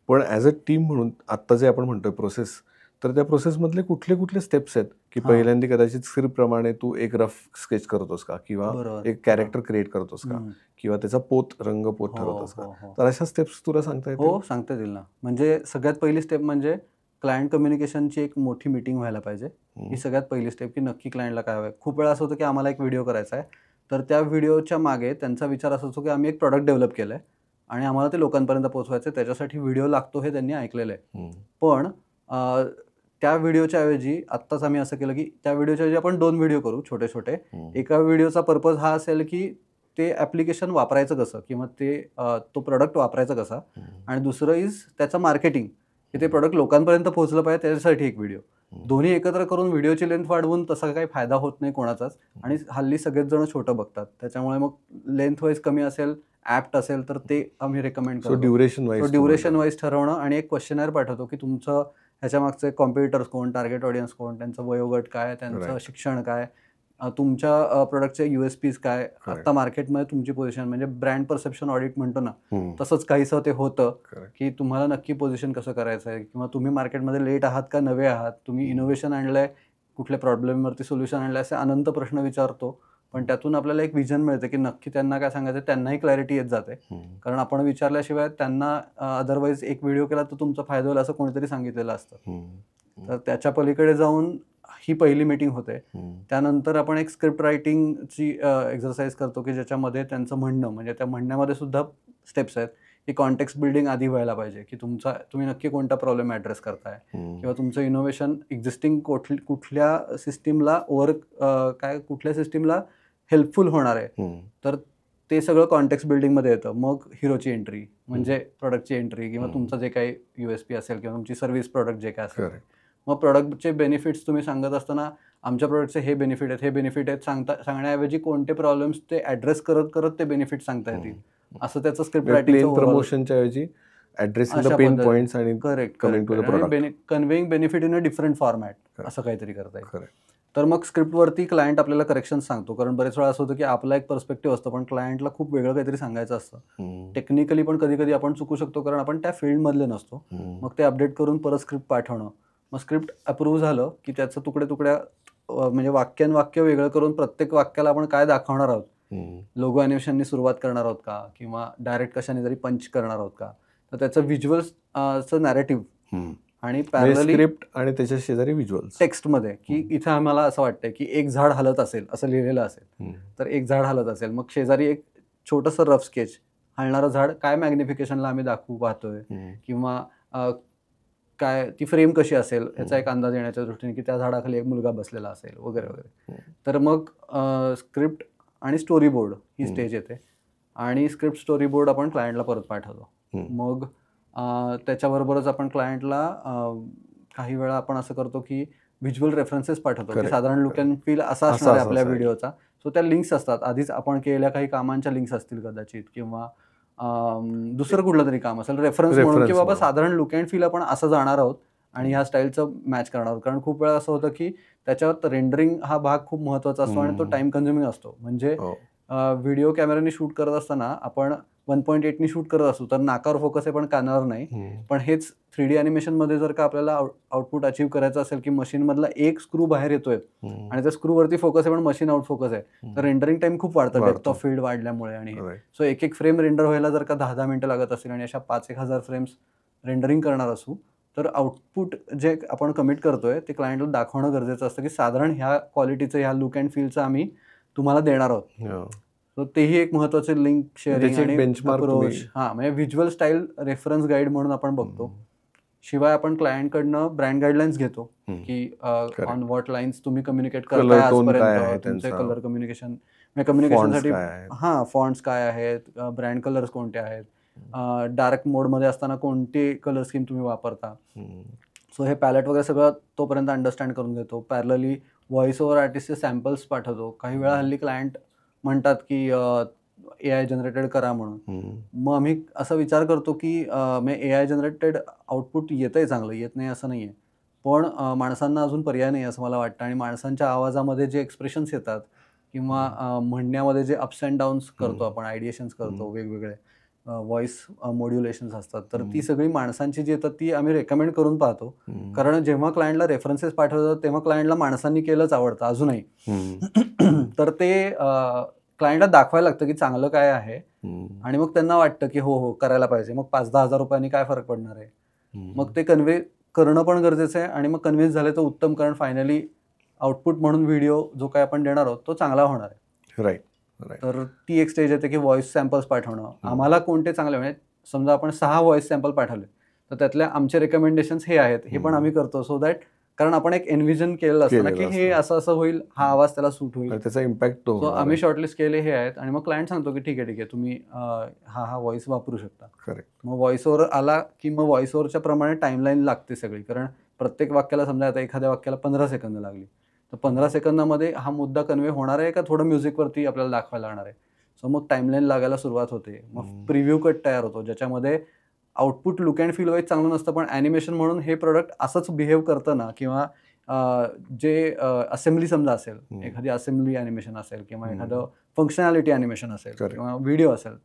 पण ॲज अ टीम म्हणून आत्ता जे आपण म्हणतोय प्रोसेस, तर त्या प्रोसेसमधले कुठले कुठले स्टेप्स आहेत की हा. पहिल्यांदा कदाचित स्क्रिप्टप्रमाणे तू एक रफ स्केच करतोस का, किंवा बरोबर. एक कॅरेक्टर क्रिएट करतोस का, हम्म. किंवा त्याचा रंगपोत हो ठरवतोस का? हो हो तर अशा स्टेप्स तुला सांगता येतील? हो सांगता येतील ना. म्हणजे सगळ्यात पहिली स्टेप म्हणजे क्लायंट कम्युनिकेशनची एक मोठी मीटिंग व्हायला पाहिजे. ही सगळ्यात पहिली स्टेप की नक्की क्लायंटला काय हवं. खूप वेळा असं होतं की आम्हाला एक व्हिडिओ करायचा आहे, तर त्या व्हिडिओच्या मागे त्यांचा विचार असा असतो की आम्ही एक प्रॉडक्ट डेव्हलप केलं आहे आणि आम्हाला ते लोकांपर्यंत पोहोचवायचं आहे, त्याच्यासाठी व्हिडिओ लागतो हे त्यांनी ऐकलेलं आहे. पण त्या व्हिडिओच्या ऐवजी आत्ताच आम्ही असं केलं की त्या व्हिडिओच्या ऐवजी आपण 2 व्हिडिओ करू छोटे छोटे. एका व्हिडिओचा पर्पज हा असेल की ते ॲप्लिकेशन वापरायचं कसं किंवा तो प्रॉडक्ट वापरायचा कसा, आणि दुसरं इज त्याचं मार्केटिंग, की ते प्रॉडक्ट लोकांपर्यंत पोहोचलं पाहिजे त्याच्यासाठी एक व्हिडिओ. दोन्ही एकत्र करून व्हिडिओची लेंथ वाढवून तसा काही फायदा होत नाही कोणाचाच, आणि हल्ली सगळेच जण छोटं बघतात, त्याच्यामुळे मग लेंथ वाईज कमी असेल, ॲप्ट असेल तर ते आम्ही रेकमेंड सो करतो. Duration so wise duration wise ठरवणं आणि एक क्वेश्चनर पाठवतो की तुमचं ह्याच्यामागचे कॉम्पिटिटर्स कोण, टार्गेट ऑडियन्स कोण, त्यांचं वयोगट काय, त्यांचं Right. शिक्षण काय, तुमच्या प्रोडक्टचे USPs काय, आत्ता मार्केटमध्ये तुमची पोझिशन, म्हणजे ब्रँड परसेप्शन ऑडिट म्हणतो ना, तसंच काहीसं ते होतं की तुम्हाला नक्की पोझिशन कसं करायचं आहे, किंवा तुम्ही मार्केटमध्ये लेट आहात का नवे आहात, तुम्ही इनोव्हेशन आणलंय, कुठल्या प्रॉब्लेमवरती सोल्युशन आणलंय, असे अनंत प्रश्न विचारतो. पण त्यातून आपल्याला एक विजन मिळतं की नक्की त्यांना काय सांगायचं, त्यांनाही क्लॅरिटी येत जाते. कारण आपण विचारल्याशिवाय त्यांना अदरवाईज एक व्हिडिओ केला तर तुमचा फायदा होईल असं कोणीतरी सांगितलेलं असतं. तर त्याच्या पलीकडे जाऊन ही पहिली मीटिंग होते. त्यानंतर आपण एक स्क्रिप्ट रायटिंगची एक्सरसाइज करतो की ज्याच्यामध्ये त्यांचं म्हणणं, म्हणजे त्या म्हणण्यामध्ये सुद्धा स्टेप्स आहेत की कॉन्टेक्स्ट बिल्डिंग आधी व्हायला पाहिजे, की तुम्ही नक्की कोणता प्रॉब्लेम ॲड्रेस करताय, किंवा तुमचं इनोव्हेशन एक्झिस्टिंग कुठल्या सिस्टीमला कुठल्या सिस्टीमला हेल्पफुल होणार आहे, तर ते सगळं कॉन्टेक्स्ट बिल्डिंगमध्ये येतं. मग हिरोची एंट्री म्हणजे प्रोडक्टची एंट्री, किंवा तुमचं जे काही USP असेल किंवा तुमची सर्व्हिस प्रोडक्ट जे काय असेल, मग प्रोडक्टचे बेनिफिट्स तुम्ही सांगत असताना आमच्या प्रोडक्टचे हे बेनिफिट आहेत सांगण्याऐवजी कोणते प्रॉब्लेम्स ते ॲड्रेस करत करत ते बेनिफिट सांगता येतील, असं त्याचं स्क्रिप्ट रायटिंगचं प्रमोशनच्या ऐवजी ॲड्रेसिंग द पेन पॉइंट्स आणि coming to the product, conveying benefit in a different format, असं काहीतरी करता येईल. Correct. तर मग स्क्रिप्टवरती क्लायंट आपल्याला करेक्शन सांगतो, कारण बरेच वेळा असं होतं की आपला एक पर्स्पेक्टिव्ह असतं पण क्लायंटला खूप वेगळं काहीतरी सांगायचं असतं. टेक्निकली पण कधी कधी आपण चुकू शकतो, कारण आपण त्या फील्डमधले नसतो. मग ते अपडेट करून परत स्क्रिप्ट पाठवणं, मग स्क्रिप्ट अप्रूव्ह झालं की त्याचं तुकड्या म्हणजे वाक्य वेगळं करून प्रत्येक वाक्याला आपण काय दाखवणार आहोत, लोगो ॲनिमेशननी सुरुवात करणार आहोत का, किंवा डायरेक्ट कशाने तरी पंच करणार आहोत का, तर त्याचं व्हिज्युअल्सचं नॅरेटिव्ह आणि पॅरलली स्क्रिप्ट आणि त्याच्या शेजारी व्हिज्युअल्स टेक्स्टमध्ये, की इथं आम्हाला असं वाटतंय की एक झाड हलत असेल असं लिहिलेलं असेल, तर एक झाड हलत असेल, मग शेजारी एक छोटंसं रफ स्केच, हलणारं झाड काय मॅग्निफिकेशनला आम्ही दाखवू पाहतोय, किंवा काय ती फ्रेम कशी असेल याचा एक अंदाज येण्याच्या दृष्टीने, की त्या झाडाखाली एक मुलगा बसलेला असेल वगैरे वगैरे. तर मग स्क्रिप्ट आणि स्टोरी बोर्ड ही स्टेज येते, आणि स्क्रिप्ट स्टोरी बोर्ड आपण क्लायंटला परत पाठवतो. मग त्याच्याबरोबरच आपण क्लायंटला काही वेळा आपण असं करतो की व्हिज्युअल रेफरन्सेस पाठवतो, की साधारण लुक अँड फील असा असणार आहे आपल्या व्हिडिओचा. सो त्या लिंक्स असतात, आधीच आपण केलेल्या काही कामांच्या लिंक्स असतील कदाचित, किंवा दुसरं कुठलं तरी काम असेल रेफरन्स म्हणून, की बाबा साधारण लुक अँड फील आपण असं जाणार आहोत आणि ह्या स्टाईलचं मॅच करणार आहोत. कारण खूप वेळा असं होतं की त्याच्यावर रेंडरिंग हा भाग खूप महत्त्वाचा असतो आणि तो टाइम कन्झ्युमिंग असतो. म्हणजे व्हिडिओ कॅमेऱ्याने शूट करत असताना आपण 1.8 शूट करत असतो, तर नाकावर फोकस आहे पण कानावर नाही. पण हेच 3D ॲनिमेशनमध्ये जर का आपल्याला आउटपुट अचीव्ह करायचं असेल, की मशीनमधला एक स्क्रू बाहेर येतोय आणि त्या स्क्रूवरती फोकस आहे पण मशीन आउट फोकस आहे, तर रेंडरिंग टाइम खूप वाढतं डेप्थ ऑफ फील्ड वाढल्यामुळे. आणि सो एक फ्रेम रेंडर व्हायला जर का 10-10 मिनिटं लागत असेल आणि अशा 5,000 फ्रेम्स रेंडरिंग करणार असू, तर आउटपुट जे आपण कमिट करतोय ते क्लायंटला दाखवणं गरजेचं असतं, की साधारण ह्या क्वालिटीचं, ह्या लुक अँड फीलचं आम्ही तुम्हाला देणार आहोत. सो तेही एक महत्त्वाचे लिंक शेअरिंग आणि अप्रोच, म्हणजे व्हिज्युअल स्टाईल रेफरन्स गाईड म्हणून आपण बघतो. शिवाय आपण क्लायंटकडनं ब्रँड गाईडलाईन्स घेतो, की ऑन व्हॉट लाईन्स तुम्ही कम्युनिकेट करताय आजपर्यंत, तुमचे कलर कम्युनिकेशनसाठी फॉन्ट्स काय आहेत, ब्रँड कलर्स कोणते आहेत, डार्क मोडमध्ये असताना कोणती कलर स्कीम तुम्ही वापरता. सो हे पॅलेट वगैरे सगळं तोपर्यंत अंडरस्टँड करून घेतो. पॅरलली व्हॉइस ओव्हर आर्टिस्टचे सॅम्पल्स पाठवतो. काही वेळा हल्ली क्लायंट म्हणतात की AI जनरेटेड करा म्हणून. मग आम्ही असा विचार करतो की AI जनरेटेड आउटपुट येतंय चांगलं, येत नाही असं नाही आहे, पण माणसांना अजून पर्याय नाही असं मला वाटतं. आणि माणसांच्या आवाजामध्ये जे एक्सप्रेशन्स येतात किंवा म्हणण्यामध्ये जे अप्स अँड डाऊन्स करतो आपण, आयडिएशन्स करतो, वेगवेगळे व्हॉइस मॉड्युलेशन्स असतात, तर ती सगळी माणसांची जी येतात ती आम्ही रेकमेंड करून पाहतो. कारण जेव्हा क्लायंटला रेफरन्सेस पाठवतात तेव्हा क्लायंटला माणसांनी केलंच आवडतं अजूनही. तर ते क्लायंटला दाखवायला लागतं की चांगलं काय आहे, आणि मग त्यांना वाटतं की हो करायला पाहिजे. मग 5-10 हजार रुपयांनी काय फरक पडणार आहे. मग ते कन्व्हे करणं पण गरजेचं आहे, आणि मग कन्व्हिन्स झाले तर उत्तम, कारण फायनली आउटपुट म्हणून व्हिडिओ जो काय आपण देणार आहोत तो चांगला होणार आहे. राईट. तर ती एक स्टेज येते की व्हॉइस सॅम्पल्स पाठवणं. आम्हाला कोणते चांगले, म्हणजे समजा आपण 6 व्हॉइस सॅम्पल पाठवले तर त्यातल्या आमचे रेकमेंडेशन्स हे आहेत, हे पण आम्ही करतो. सो दॅट, कारण आपण एक एन्व्हिजन केलेलं असतं ना की हे असं असं होईल, हा आवाज त्याला सूट होईल, त्याचा इम्पॅक्ट. सो आम्ही शॉर्टलिस्ट केले हे आहेत, आणि मग क्लायंट सांगतो की ठीक आहे तुम्ही हा व्हॉइस वापरू शकता. करेक्ट. मग व्हॉइस ओव्हर आला की मग व्हॉइस ओव्हरच्या प्रमाणे टाइमलाईन लागते सगळी, कारण प्रत्येक वाक्याला समजा आता एखाद्या वाक्याला 15 सेकंद लागली, तर 15 सेकंदामध्ये हा मुद्दा कन्व्हे होणार आहे का थोडं म्युझिकवरती आपल्याला दाखवायला लागणार आहे. सो मग टाइमलाईन लागायला सुरुवात होते. मग प्रिव्ह्यू कट तयार होतो, ज्याच्यामध्ये output look and feel wise चांगलं नसतं, पण ॲनिमेशन म्हणून हे प्रोडक्ट असंच बिहेव करतं ना, किंवा जे असेंब्ली समजा असेल, एखादी असेंब्ली ॲनिमेशन असेल किंवा एखादं फंक्शनॅलिटी ॲनिमेशन असेल किंवा व्हिडिओ असेल,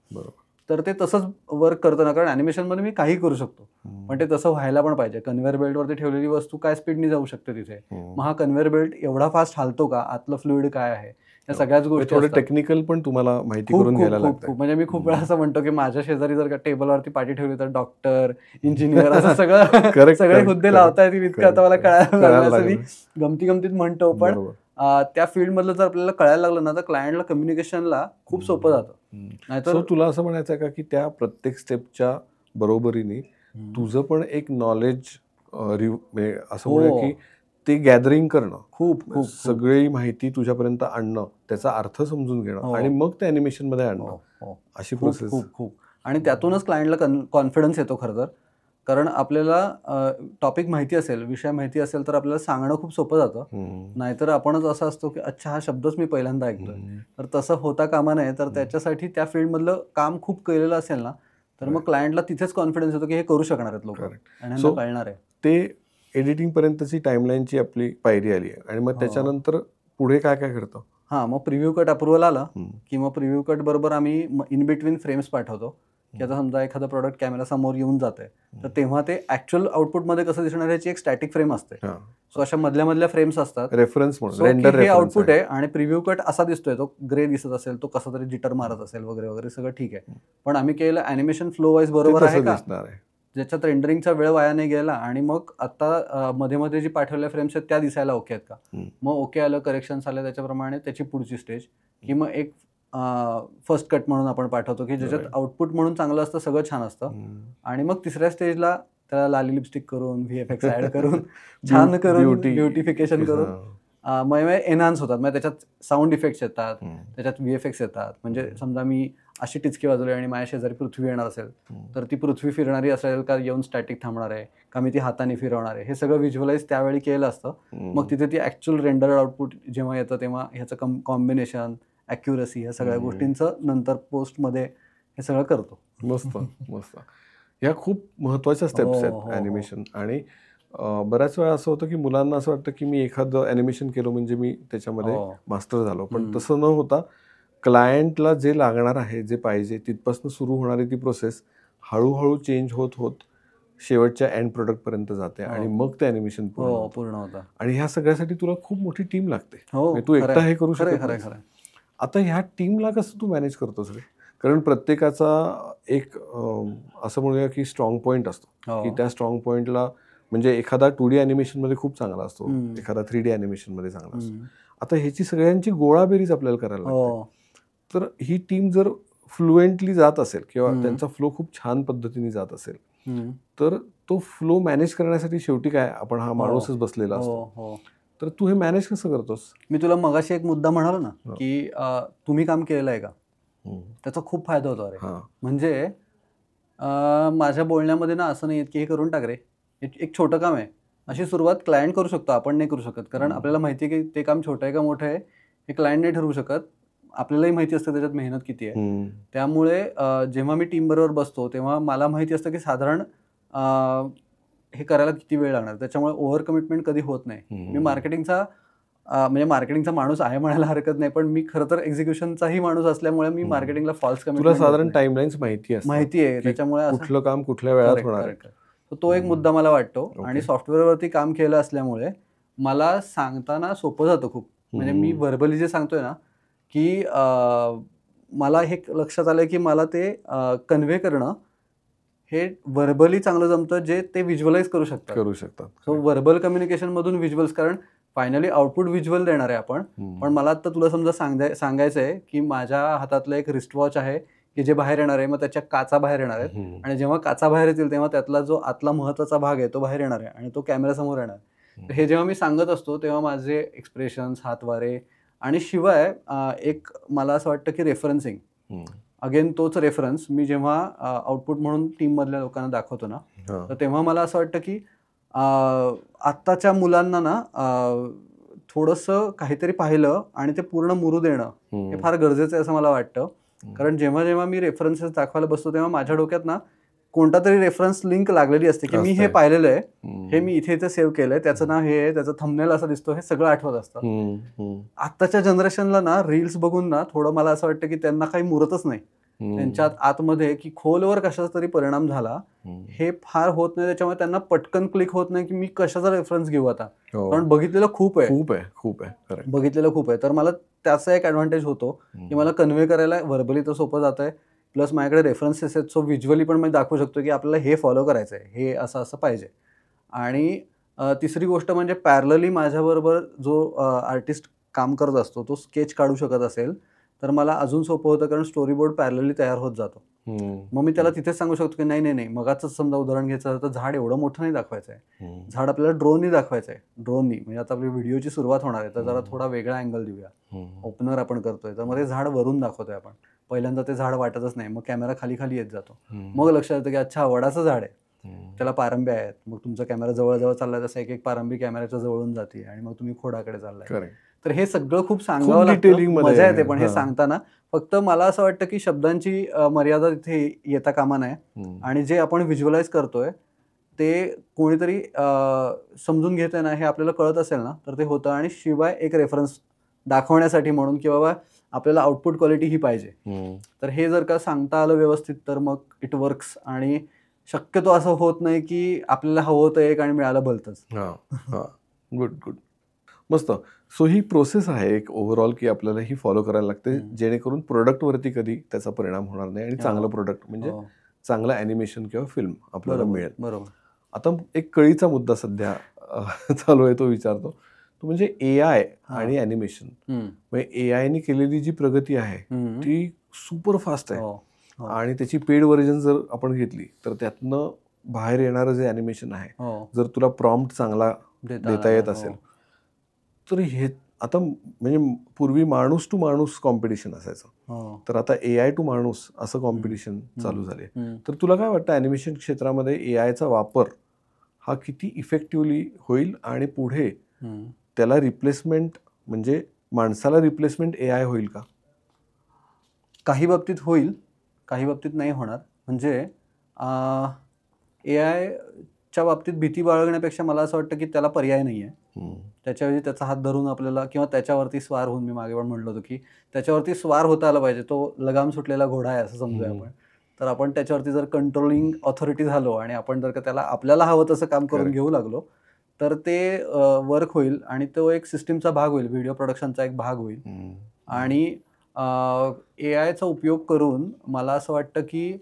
तर ते तसंच वर्क करतं ना. कारण ॲनिमेशनमध्ये मी काही करू शकतो, पण ते तसं व्हायला पण पाहिजे. कन्व्हेअर बेल्टवरती ठेवलेली वस्तू काय स्पीडनी जाऊ शकते तिथे, मग हा कन्व्हेअर बेल्ट एवढा फास्ट हालतो का, आतलं फ्लुइड काय आहे, या सगळ्याच गोष्टी थोडे टेक्निकल पण तुम्हाला माहिती करून घ्यायला लागतं. खूप म्हणजे मी खूप वेळा असं म्हणतो की माझ्या शेजारी जर का टेबलवरती पाठी ठेवली तर डॉक्टर, इंजिनियर असं सगळं सगळे हुद्दे लावता येतील इतकं आता मला कळायला लागलं, असं मी गमतीत म्हणतो. पण त्या फील्डमधलं जर आपल्याला कळायला लागलं ना तर क्लायंटला कम्युनिकेशनला खूप सोपं जातं. नाहीतर तुला असं म्हणायचं आहे का की त्या प्रत्येक स्टेपच्या बरोबरीने तुझं पण एक नॉलेज असं म्हणूया की ते गॅदरिंग करणं, खूप सगळी माहिती तुझ्यापर्यंत आणणं, त्याचा अर्थ समजून घेणं आणि मग ते ॲनिमेशन मध्ये आणणं, अशी प्रोसेस. खूप आणि त्यातूनच क्लायंटला कॉन्फिडन्स येतो खरं तर. कारण आपल्याला टॉपिक माहिती असेल, विषय माहिती असेल तर आपल्याला सांगणं खूप सोपं जातं. नाहीतर आपणच असं असतो की अच्छा हा शब्दच मी पहिल्यांदा ऐकतोय, तर तसं होता कामा नये. तर त्याच्यासाठी त्या फील्डमधलं काम खूप केलेलं असेल ना तर मग क्लायंटला तिथेच कॉन्फिडन्स येतो की हे करू शकणार आहेत लोक आणि कळणार आहे. ते एडिटिंग पर्यंतची टाइमलाईनची आपली पायरी आली आहे, आणि मग त्याच्यानंतर पुढे काय काय करतो? मग प्रिव्ह्यू कट अप्रुव्हल आला की मग प्रिव्ह्यू कट बरोबर आम्ही इन बिटवीन फ्रेम्स पाठवतो की आता समजा एखादं प्रोडक्ट कॅमेरा समोर येऊन जाते तर तेव्हा ते ऍक्च्युअल आउटपुटमध्ये कसं दिसणार याची एक स्टॅटिक फ्रेम असते. सो अशा मधल्या फ्रेम्स असतात रेफरन्स म्हणून, हे आउटपुट आहे आणि प्रिव्ह्यू कट असा दिसतोय, तो ग्रे दिसत असेल, तो कसा तरी जिटर मारत असेल वगैरे वगैरे सगळं ठीक आहे. पण आम्ही केलं ॲनिमेशन फ्लो वाईज बरोबर आहे का, ज्याच्यात रेंडरिंगचा वेळ वाया नाही गेला, आणि मग आता मध्ये मध्ये जी पाठवलेल्या फ्रेम्स आहेत त्या दिसायला ओके आहेत का, मग ओके आलं, करेक्शन्स आले, त्याच्याप्रमाणे त्याची पुढची स्टेज की मग एक फर्स्ट कट म्हणून आपण पाठवतो की ज्याच्यात आउटपुट म्हणून चांगलं असतं, सगळं छान असतं, आणि मग तिसऱ्या स्टेजला त्याला लाली लिपस्टिक करून, VFX ऍड करून, छान करून, ब्युटिफिकेशन करून मग एनहान्स होतात. मग त्याच्यात साऊंड इफेक्ट्स येतात, त्याच्यात VFX येतात. म्हणजे समजा मी अशी टिचकी वाजवली आणि माझ्या शेजारी पृथ्वी येणार असेल तर ती पृथ्वी फिरणारी असेल का येऊन स्टॅटिक थांबणार आहे का मी ती हाताने फिरवणार आहे, हे सगळं व्हिज्युअलाइज त्यावेळी केलं असतं. मग तिथे ती ऍक्च्युअल रेंडर्ड आउटपुट जेव्हा येतं तेव्हा ह्याचं कॉम्बिनेशन, ॲक्युरसी, ह्या सगळ्या गोष्टींचं नंतर पोस्टमध्ये हे सगळं करतो. मस्त मस्त. ह्या खूप महत्त्वाच्या स्टेप्स आहेत ॲनिमेशन. आणि बऱ्याच वेळा असं होतं की मुलांना असं वाटतं की मी एखादं ॲनिमेशन केलं म्हणजे मी त्याच्यामध्ये मास्टर झालो, पण तसं न होता क्लायंटला जे लागणार आहे, जे पाहिजे तिथपासून सुरू होणारी ती प्रोसेस हळूहळू चेंज होत होत शेवटच्या एंड प्रोडक्टपर्यंत जाते आणि मग ते ॲनिमेशन पूर्ण होतं. आणि ह्या सगळ्यासाठी तुला खूप मोठी टीम लागते, तू एकटा हे करू शकत. आता ह्या टीमला कसं तू मॅनेज करतोस रे? कारण प्रत्येकाचा एक असं म्हणूया की स्ट्रॉंग पॉईंट असतो की त्या स्ट्रॉंग पॉईंटला, म्हणजे एखादा 2D ॲनिमेशनमध्ये खूप चांगला असतो, एखादा 3D ॲनिमेशनमध्ये चांगला असतो. आता ह्याची सगळ्यांची गोळाबेरीज आपल्याला करायला लागते. तर ही टीम जर फ्लुएंटली जात असेल किंवा त्यांचा फ्लो खूप छान पद्धतीने जात असेल तर तो फ्लो मॅनेज करण्यासाठी शेवटी काय आपण हा माणूसच बसलेला असतो. तर तू हे मॅनेज कसं करतोस? मी तुला मगाशी एक मुद्दा म्हणालो ना की तुम्ही काम केलेलं आहे का, त्याचा खूप फायदा होतो. अरे म्हणजे माझ्या बोलण्यामध्ये ना असं नाही की हे करून टाक रे, एक छोटं काम आहे, अशी सुरुवात क्लायंट करू शकतो, आपण नाही करू शकत. कारण आपल्याला माहिती आहे की ते काम छोटं आहे का मोठं आहे हे क्लायंट नाही ठरवू शकत. आपल्यालाही माहिती असतं त्याच्यात मेहनत किती आहे. त्यामुळे जेव्हा मी टीम बरोबर बसतो तेव्हा मला माहिती असतं की साधारण हे करायला किती वेळ लागणार, त्याच्यामुळे ओव्हर कमिटमेंट कधी होत नाही. मी मार्केटिंगचा म्हणजे मार्केटिंगचा माणूस आहे म्हणायला हरकत नाही, पण मी खरं तर एक्झिक्युशनचाही माणूस असल्यामुळे मी मार्केटिंगला फॉल्स तुला कमिटमेंट साधारण टाइमलाईन्स माहिती आहे, त्याच्यामुळे असं कुठलं काम कुठल्या वेळात होणार आहे. तर तो एक मुद्दा मला वाटतो. आणि Okay. सॉफ्टवेअरवरती काम केलं असल्यामुळे मला सांगताना सोपं जातं खूप. म्हणजे मी व्हर्बली जे सांगतोय ना, की मला हे लक्षात आलं की मला ते कन्व्हे करणं हे व्हर्बली चांगलं जमतं, जे ते व्हिज्युअलाइज करू शकतात. सो व्हर्बल कम्युनिकेशन मधून व्हिज्युअल्स, कारण फायनली आउटपुट व्हिज्युअल देणार आहे आपण. पण मला आता तुला समजा सांगायचं आहे की माझ्या हातातलं एक रिस्ट वॉच आहे की जे बाहेर येणार आहे, मग त्याच्या काचा बाहेर येणार आहेत, आणि जेव्हा काचा बाहेर येतील तेव्हा त्यातला जो आतला महत्त्वाचा भाग आहे तो बाहेर येणार आहे आणि तो कॅमेऱ्यासमोर येणार. तर हे जेव्हा मी सांगत असतो तेव्हा माझे एक्सप्रेशन्स, हातवारे, आणि शिवाय एक मला असं वाटतं की रेफरन्सिंग, अगेन तोच रेफरन्स मी जेव्हा आउटपुट म्हणून टीममधल्या लोकांना दाखवतो ना, तर तेव्हा मला असं वाटतं की आत्ताच्या मुलांना ना थोडंसं काहीतरी पाहिलं आणि ते पूर्ण मुरू देणं हे फार गरजेचं आहे असं मला वाटतं. कारण जेव्हा जेव्हा मी रेफरन्सेस दाखवायला बसतो तेव्हा माझ्या डोक्यात ना कोणता तरी रेफरन्स लिंक लागलेली असते की मी हे पाहिलेलं आहे, हे मी इथे इथे सेव्ह केलंय, त्याचं नाव हे आहे, त्याचं थंबनेल असं दिसतो, हे सगळं आठवत असतं. आत्ताच्या जनरेशनला ना रील्स बघून ना थोडं मला असं वाटतं की त्यांना काही मुरतच नाही त्यांच्यात आतमध्ये, की खोलवर कशाचा तरी परिणाम झाला हे फार होत नाही. त्याच्यामुळे त्यांना पटकन क्लिक होत नाही की मी कशाचा रेफरन्स घेऊ आता, कारण बघितलेलं खूप आहे. बघितलेलं खूप आहे. तर मला त्याचा एक ऍडव्हान्टेज होतो की मला कन्व्हे करायला व्हर्बली तर सोपं जात आहे, प्लस माझ्याकडे रेफरन्सेस आहेत, सो व्हिज्युअली पण मी दाखवू शकतो की आपल्याला हे फॉलो करायचं आहे, हे असं असं पाहिजे. आणि तिसरी गोष्ट म्हणजे पॅरलली माझ्याबरोबर जो आर्टिस्ट काम करत असतो तो स्केच काढू शकत असेल तर मला अजून सोपं होतं, कारण स्टोरी बोर्ड पॅरलली तयार होत जातो. मग मी त्याला तिथेच सांगू शकतो की नाही नाही नाही, मगाच समजा उदाहरण घ्यायचं तर झाड एवढं मोठं नाही दाखवायचं आहे, झाड आपल्याला ड्रोननी दाखवायचं आहे. ड्रोननी म्हणजे आता आपली व्हिडिओची सुरुवात होणार आहे तर जरा थोडा वेगळा अँगल देऊया, ओपनर आपण करतोय तर मग ते झाड वरून दाखवतोय आपण. पहिल्यांदा ते झाड वाटतच नाही, मग कॅमेरा खाली खाली येत जातो, मग लक्षात येतं की अच्छा वडाचं झाड आहे, त्याला पारंब्या आहेत. मग तुमचा कॅमेरा जवळ चाललाय तसं एक एक पारंबी कॅमेऱ्याच्या जवळून जाते आणि मग तुम्ही खोडाकडे चाललाय. तर हे सगळं खूप सांगावं लागतं, मजा येते पण हे सांगताना. फक्त मला असं वाटतं की शब्दांची मर्यादा तिथे येता कामा नये, आणि जे आपण व्हिज्युअलाइज करतोय ते कोणीतरी समजून घेतंय ना हे आपल्याला कळत असेल ना तर ते होतं. आणि शिवाय एक रेफरन्स दाखवण्यासाठी म्हणून की बाबा आपल्याला आउटपुट क्वालिटी ही पाहिजे, तर हे जर का सांगता आलं व्यवस्थित तर मग इट वर्क्स. आणि शक्यतो असं होत नाही की आपल्याला हवं होतं एक आणि मिळालं भलतंच. गुड मस्त. सो ही प्रोसेस आहे एक ओव्हरऑल की आपल्याला ही फॉलो करायला लागते जेणेकरून प्रोडक्टवरती कधी त्याचा परिणाम होणार नाही आणि चांगलं प्रोडक्ट म्हणजे चांगलं ॲनिमेशन किंवा फिल्म आपल्याला मिळेल. बरोबर. आता एक कळीचा मुद्दा सध्या चालू आहे तो विचारतो, तो म्हणजे AI आणि ॲनिमेशन. म्हणजे एआयने केलेली जी प्रगती आहे ती सुपर फास्ट आहे, आणि त्याची पेड व्हर्जन जर आपण घेतली तर त्यातनं बाहेर येणारं जे ॲनिमेशन आहे जर तुला प्रॉम्प्ट चांगला देता येत असेल तर हे आता म्हणजे पूर्वी माणूस टू माणूस कॉम्पिटिशन असायचं, तर आता AI टू माणूस असं कॉम्पिटिशन चालू झाले. तर तुला काय वाटतं ॲनिमेशन क्षेत्रामध्ये AIचा वापर हा किती इफेक्टिव्हली होईल आणि पुढे त्याला रिप्लेसमेंट म्हणजे माणसाला रिप्लेसमेंट AI होईल का? काही बाबतीत होईल, काही बाबतीत नाही होणार. म्हणजे AIच्या बाबतीत भीती बाळगण्यापेक्षा मला असं वाटतं की त्याला पर्याय नाही आहे. त्याच्याऐवजी त्याचा हात धरून आपल्याला किंवा त्याच्यावरती स्वार होऊन, मी मागे पण म्हणलो होतो की त्याच्यावरती स्वार होता आला पाहिजे. तो लगाम सुटलेला घोडा आहे असं समजूया आपण. तर आपण त्याच्यावरती जर कंट्रोलिंग ऑथॉरिटी झालो आणि आपण जर का त्याला आपल्याला हवं तसं काम करून घेऊ लागलो तर ते वर्क होईल आणि तो एक सिस्टीमचा भाग होईल, व्हिडिओ प्रोडक्शनचा एक भाग होईल. आणि AIचा उपयोग करून मला असं वाटतं की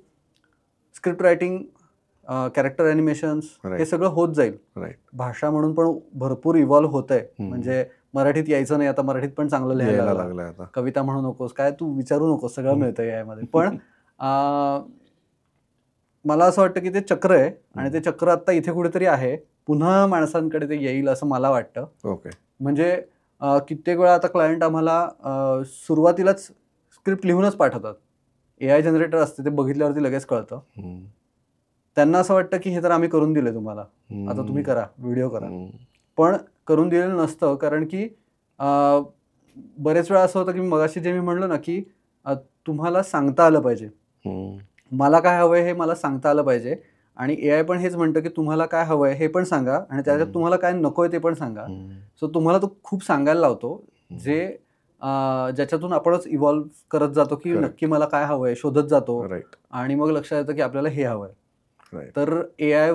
स्क्रिप्ट रायटिंग, कॅरेक्टर ॲनिमेशन्स हे सगळं होत जाईल. भाषा म्हणून पण भरपूर इव्हॉल्व्ह होत आहे. म्हणजे मराठीत यायचं नाही, आता मराठीत पण चांगलं लिहायला लागलं. कविता म्हणू नकोस, काय तू विचारू नकोस, सगळं मिळतं AI मध्ये. पण मला असं वाटतं की ते चक्र आहे आणि ते चक्र आता इथे कुठेतरी आहे, पुन्हा माणसांकडे ते येईल असं मला वाटतं. म्हणजे कित्येक वेळा आता क्लायंट आम्हाला सुरुवातीलाच स्क्रिप्ट लिहूनच पाठवतात. AI जनरेटर असते, ते बघितल्यावरती लगेच कळतं. त्यांना असं वाटतं की हे तर आम्ही करून दिले तुम्हाला, आता तुम्ही करा, व्हिडिओ करा. पण करून दिलेलं नसतं, कारण की बरेच वेळा असं होतं की मगाशी जे मी म्हणलं ना की तुम्हाला सांगता आलं पाहिजे, मला काय हवंय हे मला सांगता आलं पाहिजे. आणि ए आय पण हेच म्हणतं की तुम्हाला काय हवंय हे पण सांगा आणि त्याच्यात तुम्हाला काय नकोय ते पण सांगा. सो तुम्हाला तो खूप सांगायला लावतो, जे ज्याच्यातून आपणच इव्हॉल्व्ह करत जातो की नक्की मला काय हवंय शोधत जातो आणि मग लक्षात येतं की आपल्याला हे हवंय. तर ए आय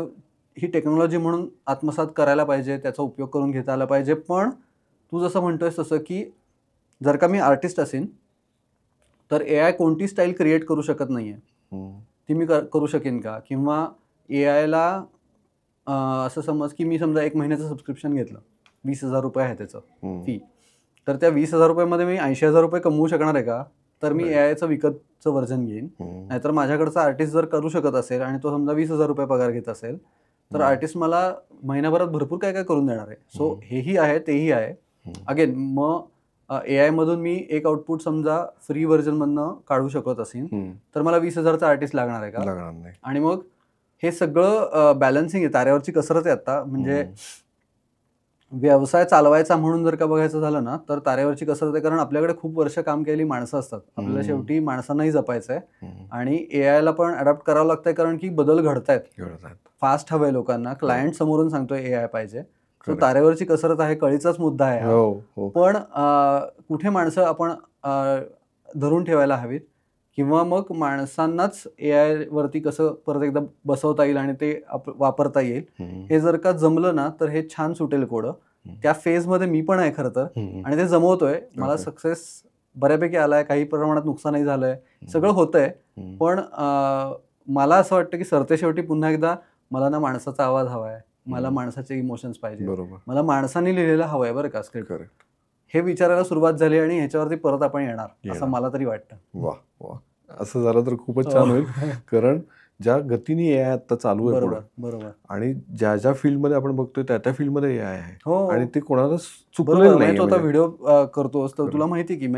ही टेक्नॉलॉजी म्हणून आत्मसात करायला पाहिजे, त्याचा उपयोग करून घेता आला पाहिजे. पण तू जसं म्हणतोयस तसं की जर का मी आर्टिस्ट असेन तर ए आय कोणती स्टाईल क्रिएट करू शकत नाहीये, ती मी करू शकेन का? किंवा ए आयला असं समज की मी समजा 1 महिन्याचं सबस्क्रिप्शन घेतलं, 20,000 रुपये आहे त्याचं फी, तर त्या 20,000 रुपयामध्ये मी 80,000 रुपये कमवू शकणार आहे का? तर मी ए आयचं विकतचं व्हर्जन घेईन. नाहीतर माझ्याकडचा आर्टिस्ट जर करू शकत असेल आणि तो समजा 20,000 रुपये पगार घेत असेल तर आर्टिस्ट मला महिनाभरात भरपूर काय काय करून देणार आहे. सो हेही आहे तेही आहे. अगेन मग ए आय मधून मी एक आउटपुट समजा फ्री व्हर्जन मधनं काढू शकत असेल तर मला 20,000चा आर्टिस्ट लागणार आहे का? लागणार नाही. आणि मग हे सगळं बॅलन्सिंग आहे, ताऱ्यावरची कसरत आहे आता. म्हणजे व्यवसाय चालवायचा म्हणून जर का बघायचं झालं ना तर ताऱ्यावरची कसरत आहे, कारण आपल्याकडे खूप वर्ष काम केलेली माणसं असतात. आपल्याला शेवटी माणसांनाही जपायचं आहे आणि ए आयला पण अडॅप्ट करावं लागतंय, कारण की बदल घडतायत, फास्ट हवंय लोकांना. क्लायंट समोरून सांगतोय ए आय पाहिजे. तो ताऱ्यावरची कसरत आहे, कळीचाच मुद्दा आहे हा. पण कुठे माणसं आपण धरून ठेवायला हवीत किंवा मग माणसांनाच ए आय वरती कसं परत एकदा बसवता येईल आणि ते वापरता येईल, हे जर का जमलं ना तर हे छान सुटेल कोडं. त्या फेजमध्ये मी पण आहे खरं तर, आणि ते जमवतोय. मला सक्सेस बऱ्यापैकी आलाय, काही प्रमाणात नुकसानही झालंय, सगळं होतंय. पण मला असं वाटतं की सरतेशेवटी पुन्हा एकदा मला ना माणसाचा आवाज हवाय, मला माणसाचे इमोशन्स पाहिजे, मला माणसाने लिहिलेलं हवंय बरं का स्क्रिप्ट, हे विचारायला सुरुवात झाली आणि ह्याच्यावरती परत आपण येणार असं मला तरी वाटतं. वा वा, असं झालं तर खूपच छान होईल. कारण ज्या गतीने ए आय आता चालू आहे बरोबर, आणि ज्या ज्या फील्डमध्ये आपण बघतोय त्या फील्डमध्ये ए आय आहे आणि ते कोणाला चुकलेलं नाही. तो आता व्हिडिओ करतोस तर तुला माहिती की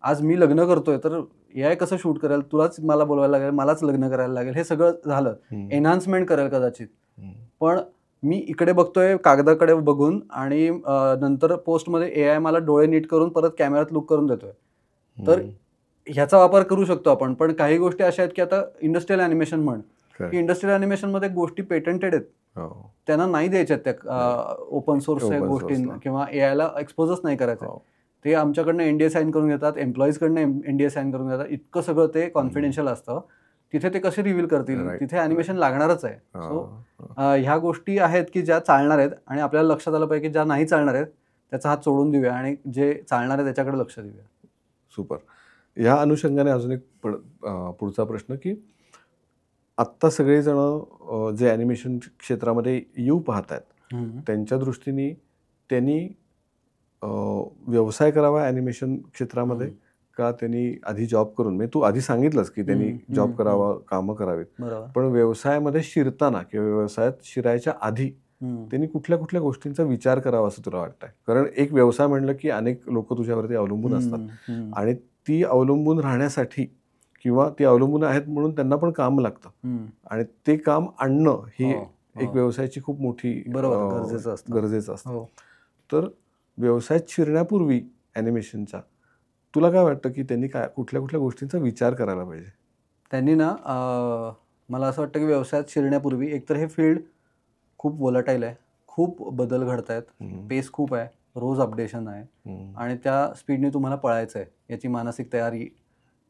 आज मी लग्न करतोय तर ए आय कसं शूट करेल, तुलाच मला बोलवायला लागेल, मलाच लग्न करायला लागेल, हे सगळं झालं. एनहान्समेंट करेल कदाचित, पण मी इकडे बघतोय कागदाकडे बघून आणि नंतर पोस्टमध्ये ए आय मला डोळे नीट करून परत कॅमेऱ्यात लुक करून देतोय. तर ह्याचा वापर करू शकतो आपण. पण काही गोष्टी अशा आहेत की आता इंडस्ट्रियल ॲनिमेशन म्हण, की इंडस्ट्रियल ॲनिमेशनमध्ये गोष्टी पेटंटेड आहेत, त्यांना नाही द्यायच्यात त्या ओपन सोर्स गोष्टींना किंवा ए आयला एक्सपोजच नाही करायचं. ते आमच्याकडनं एनडीए साईन करून घेतात, एम्प्लॉईजकडनं एनडीए साईन करून घेतात. इतकं सगळं ते कॉन्फिडेन्शियल असतं. तिथे ते कसे रिव्हील करतील, तिथे ॲनिमेशन लागणारच आहे. सो ह्या गोष्टी आहेत की ज्या चालणार आहेत आणि आपल्याला लक्षात आलं पाहिजे की ज्या नाही चालणार आहेत त्याचा हात सोडून देऊया आणि जे चालणार आहे त्याच्याकडे लक्ष देऊया. सुपर. ह्या अनुषंगाने अजून एक पुढचा प्रश्न की आत्ता सगळेजण जे ॲनिमेशन क्षेत्रामध्ये येऊ पाहत आहेत त्यांच्या दृष्टीने त्यांनी व्यवसाय करावा ॲनिमेशन क्षेत्रामध्ये का त्यांनी आधी जॉब करून, म्हणजे तू आधी सांगितलंस की त्यांनी जॉब करावा, कामं करावीत, पण व्यवसायामध्ये शिरताना किंवा व्यवसायात शिरायच्या आधी त्यांनी कुठल्या कुठल्या गोष्टींचा विचार करावा असं तुला वाटतंय? कारण एक व्यवसाय म्हणलं की अनेक लोक तुझ्यावरती अवलंबून असतात आणि ती अवलंबून राहण्यासाठी किंवा ती अवलंबून आहेत म्हणून त्यांना पण काम लागतं आणि ते काम आणणं ही एक व्यवसायाची खूप मोठी गरजेचं असतं. तर व्यवसायात शिरण्यापूर्वी ॲनिमेशनच्या तुला काय वाटतं की त्यांनी कुठल्या कुठल्या गोष्टींचा विचार करायला पाहिजे? त्यांनी ना मला असं वाटतं की व्यवसायात शिरण्यापूर्वी एकतर हे फील्ड खूप वोलाटाईल आहे, खूप बदल घडत आहेत, पेस खूप आहे, रोज अपडेशन आहे आणि त्या स्पीडने तुम्हाला पळायचं आहे याची मानसिक तयारी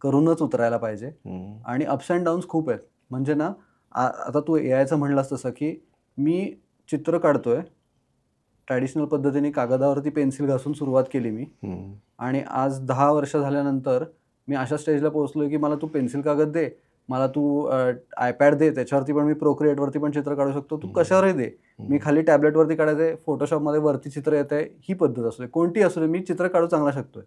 करूनच उतरायला पाहिजे. आणि अप्स अँड डाऊन्स खूप आहेत. म्हणजे ना आता तू ए आयचं म्हणलास तसं की मी चित्र काढतोय ट्रॅडिशनल पद्धतीने, कागदावरती पेन्सिल घासून सुरुवात केली मी आणि आज 10 वर्ष झाल्यानंतर मी अशा स्टेजला पोहोचलोय की मला तू पेन्सिल कागद दे, मला तू आयपॅड दे, त्याच्यावरती पण मी प्रोक्रिएटवरती पण चित्र काढू शकतो, तू कशावरही दे, मी खाली टॅबलेटवरती काढायचे, फोटोशॉपमध्ये वरती चित्र येत आहे, ही पद्धत असू दे, कोणती असू दे, मी चित्र काढू चांगला शकतोय.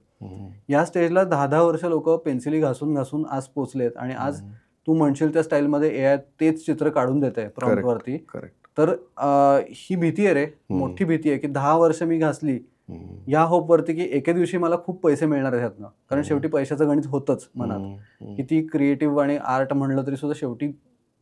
या स्टेजला 10-10 वर्ष लोक पेन्सिली घासून घासून आज पोचलेत आणि आज तू म्हणशील त्या स्टाईलमध्ये ए आय तेच चित्र काढून देत आहे प्रॉम्प्टवरती. तर ही भीती आहे रे, मोठी भीती आहे की 10 वर्ष मी घासली या होपवरती की एके दिवशी मला खूप पैसे मिळणार आहेत ह्यातनं. कारण शेवटी पैशाचं गणित होतंच मनात, किती क्रिएटिव्ह आणि आर्ट म्हणलं तरी सुद्धा शेवटी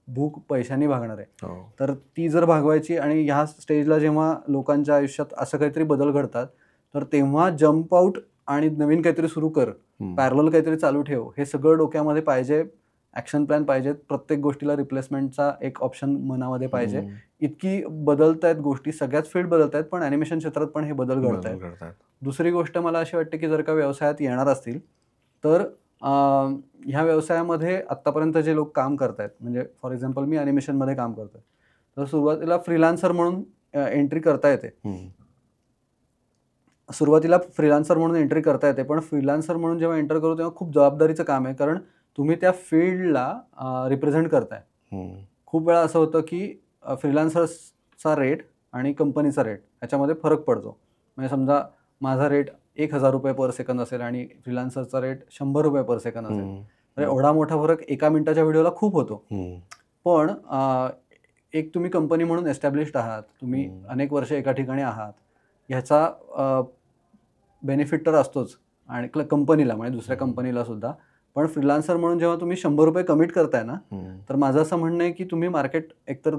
भूक पैशाने भागणार आहे. तर ती जर भागवायची आणि ह्या स्टेजला जेव्हा लोकांच्या आयुष्यात असं काहीतरी बदल घडतात तर तेव्हा जम्प आउट आणि नवीन काहीतरी सुरू कर, पॅरलल काहीतरी चालू ठेव, हे सगळं डोक्यामध्ये पाहिजे. ॲक्शन प्लॅन पाहिजेत, प्रत्येक गोष्टीला रिप्लेसमेंटचा एक ऑप्शन मनामध्ये पाहिजे. इतकी बदलत आहेत गोष्टी, सगळ्याच फील्ड बदलत आहेत, पण ॲनिमेशन क्षेत्रात पण हे बदल घडत आहेत. दुसरी गोष्ट मला अशी वाटते की जर का व्यवसायात येणार असतील तर ह्या व्यवसायामध्ये आत्तापर्यंत जे लोक काम करत आहेत, म्हणजे फॉर एक्झाम्पल मी ॲनिमेशनमध्ये काम करतोय, तर सुरुवातीला फ्रीलान्सर म्हणून एंट्री करता येते. पण फ्रीलान्सर म्हणून जेव्हा एंटर करू तेव्हा खूप जबाबदारीचं काम आहे, कारण तुम्ही त्या फील्डला रिप्रेझेंट करताय. खूप वेळा असं होतं की फ्रीलान्सर्सचा रेट आणि कंपनीचा रेट ह्याच्यामध्ये फरक पडतो. म्हणजे समजा माझा रेट 1,000 रुपये पर सेकंद असेल आणि फ्रीलान्सरचा रेट 100 रुपये पर सेकंद असेल, तर एवढा मोठा फरक एका मिनिटाच्या व्हिडिओला खूप होतो. पण एक तुम्ही कंपनी म्हणून एस्टॅब्लिश्ड आहात, तुम्ही अनेक वर्ष एका ठिकाणी आहात, ह्याचा बेनिफिट तर असतोच आणि कंपनीला, म्हणजे दुसऱ्या कंपनीला सुद्धा. पण फ्रीलान्सर म्हणून जेव्हा तुम्ही 100 रुपये कमिट करताय ना, तर माझं असं म्हणणं आहे की तुम्ही मार्केट एकतर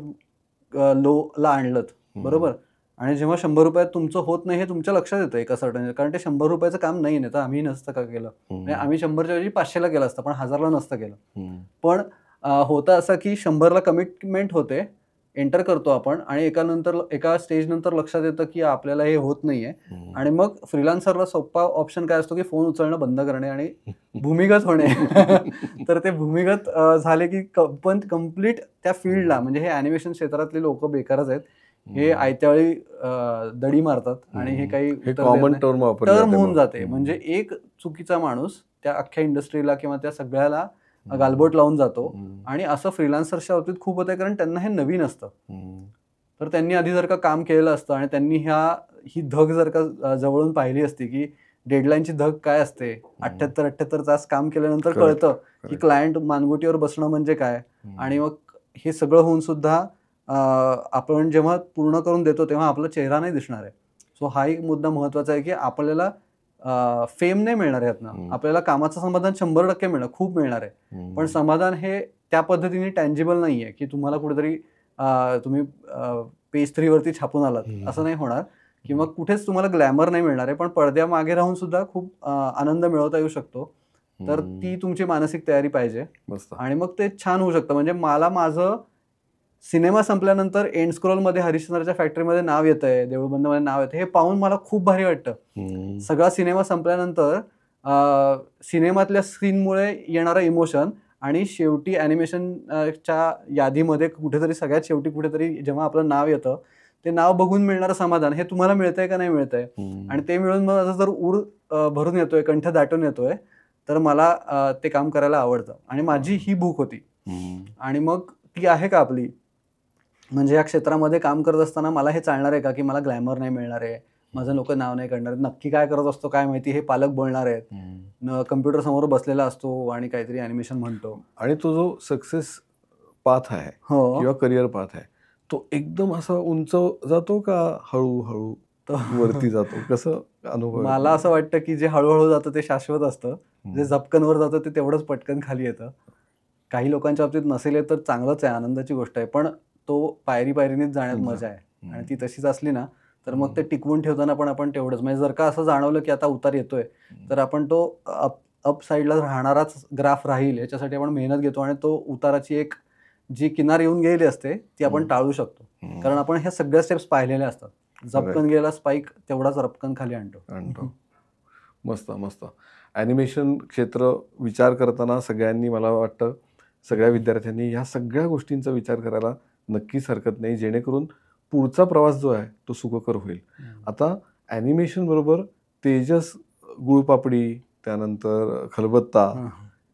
लोला आणलं, बरोबर, आणि जेव्हा 100 रुपयात तुमचं होत नाही हे तुमच्या लक्षात येतं एका सर्टन, कारण ते 100 रुपयाचं काम नाही आहे, तर आम्ही नसतं का केलं, म्हणजे आम्ही 100च्या ऐवजी 500ला केलं असतं, पण 1000ला नसतं केलं. पण होतं असं की 100ला कमिटमेंट होते, एंटर करतो आपण, आणि एका स्टेजनंतर लक्षात येतं की आपल्याला हे होत नाहीये, आणि मग फ्रीलान्सरला सोपा ऑप्शन काय असतो की फोन उचलणं बंद करणे आणि भूमिगत होणे. तर ते भूमिगत झाले की कम्प्लीट त्या फील्डला, म्हणजे हे ॲनिमेशन क्षेत्रातले लोक बेकारच आहेत, हे आयत्यावेळी दडी मारतात आणि हे काही कॉमन टर्म होऊन जाते. म्हणजे एक चुकीचा माणूस त्या अख्ख्या इंडस्ट्रीला किंवा त्या सगळ्याला गालबोट लावून जातो, आणि असं फ्रीलान्सर्सच्या बाबतीत खूप होतं, कारण त्यांना हे नवीन असतं. तर त्यांनी आधी जर का काम केलेलं असतं आणि त्यांनी ही धग जर का जवळून पाहिली असती की डेडलाईनची धग काय असते, 78 तास काम केल्यानंतर कळतं की क्लायंट मानगुटीवर बसणं म्हणजे काय, आणि मग हे सगळं होऊन सुद्धा आपण जेव्हा पूर्ण करून देतो तेव्हा आपला चेहरा नाही दिसणार आहे. सो हा एक मुद्दा महत्त्वाचा आहे की आपल्याला फेम नाही मिळणार ह्यातनं, आपल्याला कामाचं समाधान 100% मिळणार, खूप मिळणार आहे, पण समाधान हे त्या पद्धतीने टँजिबल नाही आहे की तुम्हाला कुठेतरी तुम्ही पेज 3 वरती छापून आलात, असं नाही होणार, किंवा कुठेच तुम्हाला ग्लॅमर नाही मिळणार आहे, पण पडद्यामागे राहून सुद्धा खूप आनंद मिळवता येऊ शकतो. तर ती तुमची मानसिक तयारी पाहिजे, आणि मग ते छान होऊ शकतं. म्हणजे मला माझं सिनेमा संपल्यानंतर एंड स्क्रोलमध्ये हरिश्चंद्रच्या फॅक्टरीमध्ये नाव येतंय, देऊळबंदमध्ये नाव येतं, हे पाहून मला खूप भारी वाटतं. सगळा सिनेमा संपल्यानंतर सिनेमातल्या सीनमुळे येणारं इमोशन, आणि शेवटी ॲनिमेशनच्या यादीमध्ये कुठेतरी सगळ्यात शेवटी कुठेतरी जेव्हा आपलं नाव येतं, ते नाव बघून मिळणारं समाधान हे तुम्हाला मिळतंय का नाही मिळतंय, आणि ते मिळून माझं जर ऊर भरून येतोय, कंठ दाटून येतोय, तर मला ते काम करायला आवडतं. आणि माझी ही भूक होती, आणि मग ती आहे का आपली, म्हणजे या क्षेत्रामध्ये काम करत असताना मला हे चालणार आहे का की मला ग्लॅमर नाही मिळणार आहे, माझं लोक नाव नाही करणार, नक्की काय करत असतो काय माहिती, हे पालक बोलणार आहेत, कम्प्युटर समोर बसलेला असतो आणि काहीतरी ॲनिमेशन म्हणतो, आणि तो जो सक्सेस पाथ आहे किंवा करिअर पाथ आहे तो एकदम असा उंच जातो का हळूहळू वरती जातो, कसं अनुभव? मला असं वाटतं की जे हळूहळू जातं ते शाश्वत असतं, जे झपकनवर जातं ते तेवढंच पटकन खाली येतं. काही लोकांच्या बाबतीत नसेल तर चांगलंच आहे, आनंदाची गोष्ट आहे, पण तो पायरीनेच जाण्यात मजा आहे, आणि ती तशीच असली ना तर मग ते टिकवून ठेवताना पण आपण तेवढंच, म्हणजे जर का असं जाणवलं की आता उतार येतोय, तर आपण तो अप साईडला राहणाराच ग्राफ राहील याच्यासाठी आपण मेहनत घेतो, आणि तो उताराची एक जी किनार येऊन गेलेली असते ती आपण टाळू शकतो, कारण आपण ह्या सगळ्या स्टेप्स पाहिलेल्या असतात. झपकन गेला स्पाईक तेवढाच रपकन खाली आणतो. मस्त मस्त. ॲनिमेशन क्षेत्र विचार करताना सगळ्यांनी, मला वाटतं सगळ्या विद्यार्थ्यांनी ह्या सगळ्या गोष्टींचा विचार करायला नक्कीच हरकत नाही, जेणेकरून पुढचा प्रवास जो आहे तो सुखकर होईल. आता ॲनिमेशन बरोबर तेजस गुळपापडी, त्यानंतर खलबत्ता,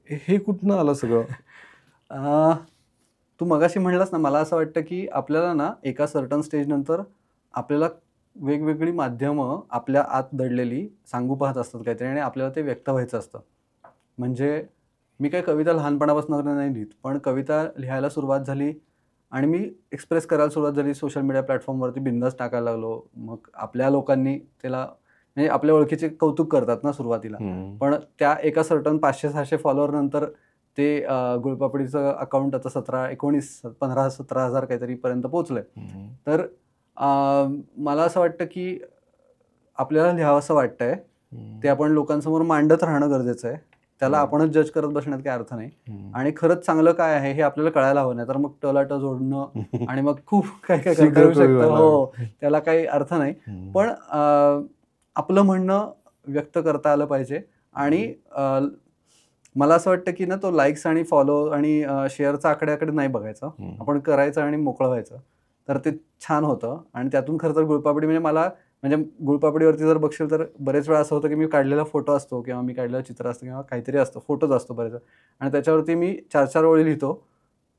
हे कुठनं आलं सगळं? तू मगाशी म्हणलास ना, मला असं वाटतं की आपल्याला ना एका सर्टन स्टेज नंतर आपल्याला वेगवेगळी माध्यमं आपल्या आत दडलेली सांगू पाहत असतात काहीतरी, आणि आपल्याला ते व्यक्त व्हायचं असतं. म्हणजे मी काही कविता लहानपणापासून नाही लिहित, पण कविता लिहायला सुरुवात झाली आणि मी एक्सप्रेस करायला सुरुवात झाली सोशल मीडिया प्लॅटफॉर्मवरती, बिंदास टाकायला लागलो. मग आपल्या लोकांनी त्याला, म्हणजे आपल्या ओळखीचे कौतुक करतात ना सुरुवातीला, पण त्या एका सर्टन 500-600 फॉलोअर नंतर ते गुळपापडीचं अकाउंट आता 15-17 हजार काहीतरी पर्यंत पोहोचलंय. तर मला असं वाटतं की आपल्याला लिहावंसं वाटतंय, ते आपण लोकांसमोर मांडत राहणं गरजेचं आहे, त्याला आपणच जज करत बसण्यात काही अर्थ नाही. आणि खरंच चांगलं काय आहे हे आपल्याला कळायला हवं, नाही तर मग टलाट जोडणं आणि मग खूप काय काय करता येऊ शकतं. हो, त्याला काही अर्थ नाही. पण आपलं म्हणणं व्यक्त करता आलं पाहिजे. आणि मला असं वाटतं की ना, तो लाईक्स आणि फॉलो आणि शेअरचा आकड्याकडे नाही बघायचं, आपण करायचं आणि मोकळं व्हायचं, तर ते छान होतं. आणि त्यातून खरं तर गुळपापडी म्हणजे गुळपापडीवरती जर बघशील तर बरेच वेळा असं होतं की मी काढलेला फोटो असतो किंवा मी काढलेलं चित्र असतं किंवा काहीतरी असतं, फोटोज असतो बरेच, आणि त्याच्यावरती मी 4-4 ओळी लिहितो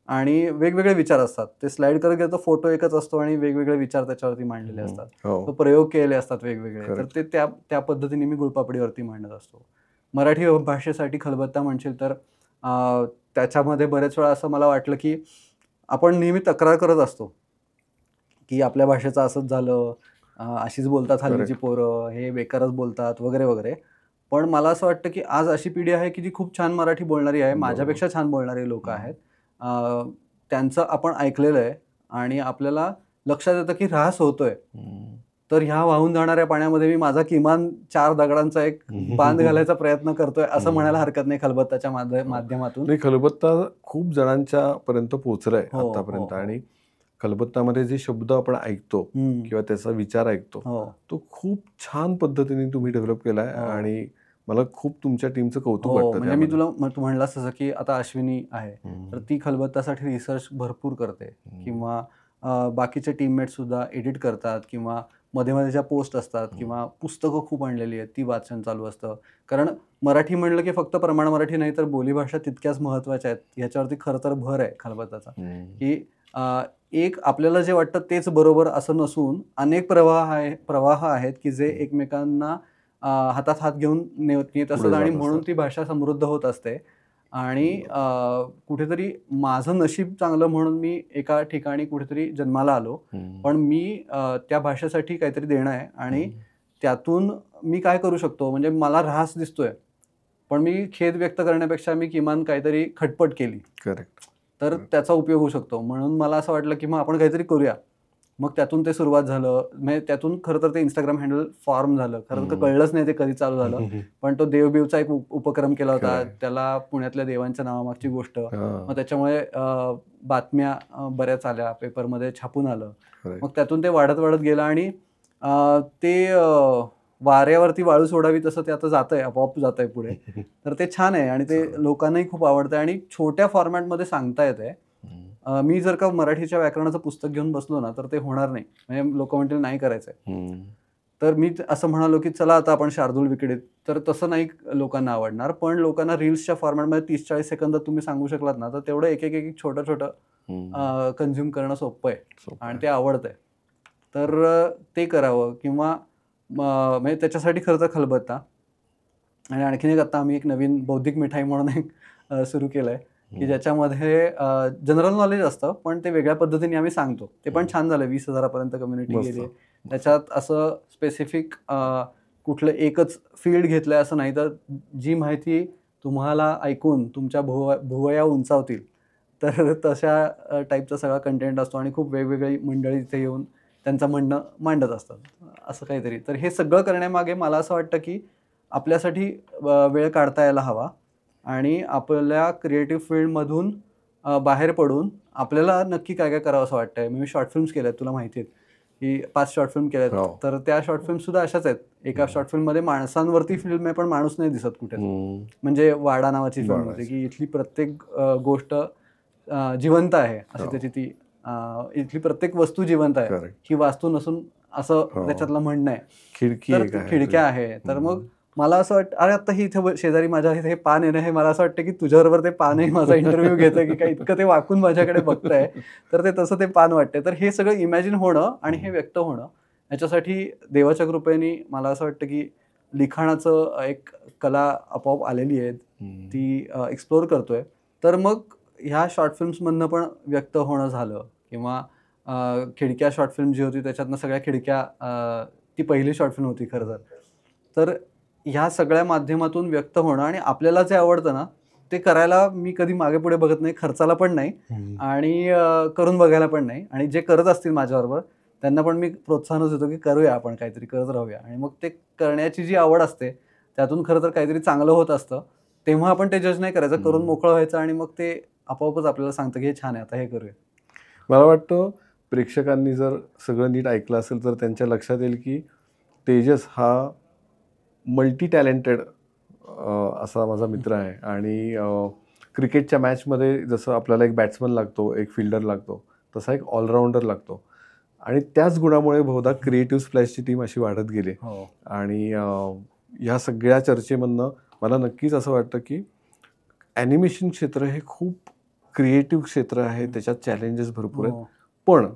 आणि वेगवेगळे विचार असतात. ते स्लाइड करत गेलं तर फोटो एकच असतो आणि वेगवेगळे विचार त्याच्यावरती मांडलेले असतात. तो प्रयोग केलेले असतात वेगवेगळे. तर ते त्या पद्धतीने मी गुळपापडीवरती मांडत असतो. मराठी भाषेसाठी खलबत्ता म्हणशील तर त्याच्यामध्ये बरेच वेळा असं मला वाटलं की आपण नेहमी तक्रार करत असतो की आपल्या भाषेचं असंच झालं, अशीच बोलतात हल्लीची पोरं, हे बेकारच बोलतात वगैरे वगैरे. पण मला असं वाटतं की आज अशी पिढी आहे की जी खूप छान मराठी बोलणारी आहे, माझ्यापेक्षा छान बोलणारे लोक आहेत. त्यांचं आपण ऐकलेलं आहे आणि आपल्याला लक्षात येतं की ऱ्हास होतोय. तर ह्या वाहून जाणाऱ्या पाण्यामध्ये मी माझा किमान 4 दगडांचा एक बांध घालायचा प्रयत्न करतोय, असं म्हणायला हरकत नाही खलबत्ताच्या माध्यमातून. खलबत्ता खूप जणांच्या पर्यंत पोहोचलाय आतापर्यंत. आणि खलबत्तामध्ये जे शब्द आपण ऐकतो किंवा त्याचा विचार ऐकतो, तो खूप छान पद्धतीने तुम्ही डेव्हलप केलाय. आणि मला खूप तुमच्या टीमचं कौतुक वाटतं. म्हणजे मी तू म्हणलास तसं की आता अश्विनी आहे, तर ती खलबत्तासाठी रिसर्च भरपूर करते, किंवा बाकीचे टीममेट सुद्धा एडिट करतात, किंवा मध्ये मध्ये ज्या पोस्ट असतात किंवा पुस्तकं खूप आणलेली आहेत ती वाचन चालू असतं. कारण मराठी म्हणलं की फक्त प्रमाण मराठी नाही तर बोलीभाषा तितक्याच महत्त्वाच्या आहेत. ह्याच्यावरती खरं तर भर आहे खलबत्ताचा, की एक आपल्याला जे वाटतं तेच बरोबर असं नसून अनेक प्रवाह आहेत की जे एकमेकांना हातात हात घेऊन नेत असतात, आणि म्हणून ती भाषा समृद्ध होत असते. आणि कुठेतरी माझं नशीब चांगलं म्हणून मी एका ठिकाणी कुठेतरी जन्माला आलो, पण मी त्या भाषेसाठी काहीतरी देणं आहे. आणि त्यातून मी काय करू शकतो, म्हणजे मला ऱ्हास दिसतोय पण मी खेद व्यक्त करण्यापेक्षा मी किमान काहीतरी खटपट केली, तर त्याचा उपयोग होऊ शकतो. म्हणून मला असं वाटलं की मग आपण काहीतरी करूया. मग त्यातून ते सुरुवात झालं. म्हणजे त्यातून खरं तर ते इंस्टाग्राम हँडल फॉर्म झालं. खरं तर कळलंच नाही ते कधी चालू झालं, पण तो देवबीवचा एक उपक्रम केला होता. त्याला पुण्यातल्या देवांच्या नावामागची गोष्ट, मग त्याच्यामुळे बातम्या बऱ्याच आल्या, पेपरमध्ये छापून आलं. मग त्यातून ते वाढत वाढत गेलं आणि ते वाऱ्यावरती वाळू सोडावी तसं ते आता जातंय, आपोआप जातंय पुढे. तर ते छान आहे आणि ते लोकांनाही खूप आवडतंय आणि छोट्या फॉर्मॅटमध्ये सांगता येतंय. मी जर का मराठीच्या व्याकरणाचं पुस्तक घेऊन बसलो ना, तर ते होणार नाही. म्हणजे लोक म्हणतील नाही करायचंय. तर मी असं म्हणालो की चला आता आपण शार्दूल विकडीत, तर तसं नाही लोकांना आवडणार. पण लोकांना रील्सच्या फॉर्मॅटमध्ये 30-40 सेकंदात तुम्ही सांगू शकलात ना, तर तेवढं एक एक छोटं छोटं कन्झ्युम करणं सोपं आहे आणि ते आवडतंय. तर ते करावं. किंवा म्हणजे त्याच्यासाठी खरं तर खलबत्ता. आणि आणखीन एक आता आम्ही एक नवीन बौद्धिक मिठाई म्हणून एक सुरू केलंय की ज्याच्यामध्ये जनरल नॉलेज असतं, पण ते वेगळ्या पद्धतीने आम्ही सांगतो. ते पण छान झालं. 20,000 पर्यंत कम्युनिटी गेली. त्याच्यात असं स्पेसिफिक कुठलं एकच फील्ड घेतलंय असं नाही, तर जी माहिती तुम्हाला ऐकून तुमच्या भुवया उंचावतील, तर तशा टाईपचा सगळा कंटेंट असतो. आणि खूप वेगवेगळी मंडळी इथे येऊन त्यांचं म्हणणं मांडत असतात, असं काहीतरी. तर हे सगळं करण्यामागे मला असं वाटतं की आपल्यासाठी वेळ काढता यायला हवा आणि आपल्या क्रिएटिव्ह फील्डमधून बाहेर पडून आपल्याला नक्की काय काय करावं असं वाटतंय. मी शॉर्ट फिल्म्स केल्या आहेत, तुला माहिती आहेत की 5 शॉर्ट फिल्म केल्या आहेत. तर त्या शॉर्ट फिल्म सुद्धा अशाच आहेत. एका शॉर्ट फिल्ममध्ये माणसांवरती फिल्म आहे, पण माणूस नाही दिसत कुठे. म्हणजे वाडा नावाची फिल्म होती की इथली प्रत्येक गोष्ट जिवंत आहे, अशी त्याची ती इथली प्रत्येक वस्तू जिवंत आहे, ही वास्तू नसून असं त्याच्यातलं म्हणणं आहे. खिडक्या आहे. तर मग मला असं वाटतं, अरे आता ही इथे शेजारी माझ्या हे पान आहे ना, हे मला असं वाटतं की तुझ्याबरोबर ते पानही माझा इंटरव्ह्यू घेतोय की काय, इतकं ते वाकून माझ्याकडे बघतंय, तर ते तसं ते पान वाटतंय. तर हे सगळं इमॅजिन होणं आणि हे व्यक्त होणं, याच्यासाठी देवाच्या कृपेने मला असं वाटतं की लिखाणाचं एक कला आपोआप आलेली आहे, ती एक्सप्लोअर करतोय. तर मग ह्या शॉर्ट फिल्म्समधनं पण व्यक्त होणं झालं. किंवा खिडक्या शॉर्ट फिल्म जी होती त्याच्यातनं सगळ्या खिडक्या, ती पहिली शॉर्ट फिल्म होती खरं तर ह्या सगळ्या माध्यमातून व्यक्त होणं आणि आपल्याला जे आवडतं ना, ते करायला मी कधी मागे पुढे बघत नाही, खर्चाला पण नाही आणि करून बघायला पण नाही. आणि जे करत असतील माझ्याबरोबर त्यांना पण मी प्रोत्साहनच देतो की करूया, आपण काहीतरी करत राहूया. आणि मग ते करण्याची जी आवड असते त्यातून खरं तर काहीतरी चांगलं होत असतं. तेव्हा आपण ते जज नाही करायचं, करून मोकळं व्हायचं आणि मग ते आपोआपच आपल्याला सांगतं की हे छान आहे, आता हे करूया. मला वाटतं प्रेक्षकांनी जर सगळं नीट ऐकलं असेल तर त्यांच्या लक्षात येईल की तेजस हा मल्टी टॅलेंटेड असा माझा मित्र आहे. आणि क्रिकेटच्या मॅचमध्ये जसं आपल्याला एक बॅट्समन लागतो, एक फिल्डर लागतो, तसा एक ऑलराऊंडर लागतो. आणि त्याच गुणामुळे बहुधा क्रिएटिव्ह स्प्लॅशची टीम अशी वाढत गेली. आणि ह्या सगळ्या चर्चेमधनं मला नक्कीच असं वाटतं की ॲनिमेशन क्षेत्र हे खूप क्रिएटिव्ह क्षेत्र आहे, त्याच्यात चॅलेंजेस भरपूर आहेत, पण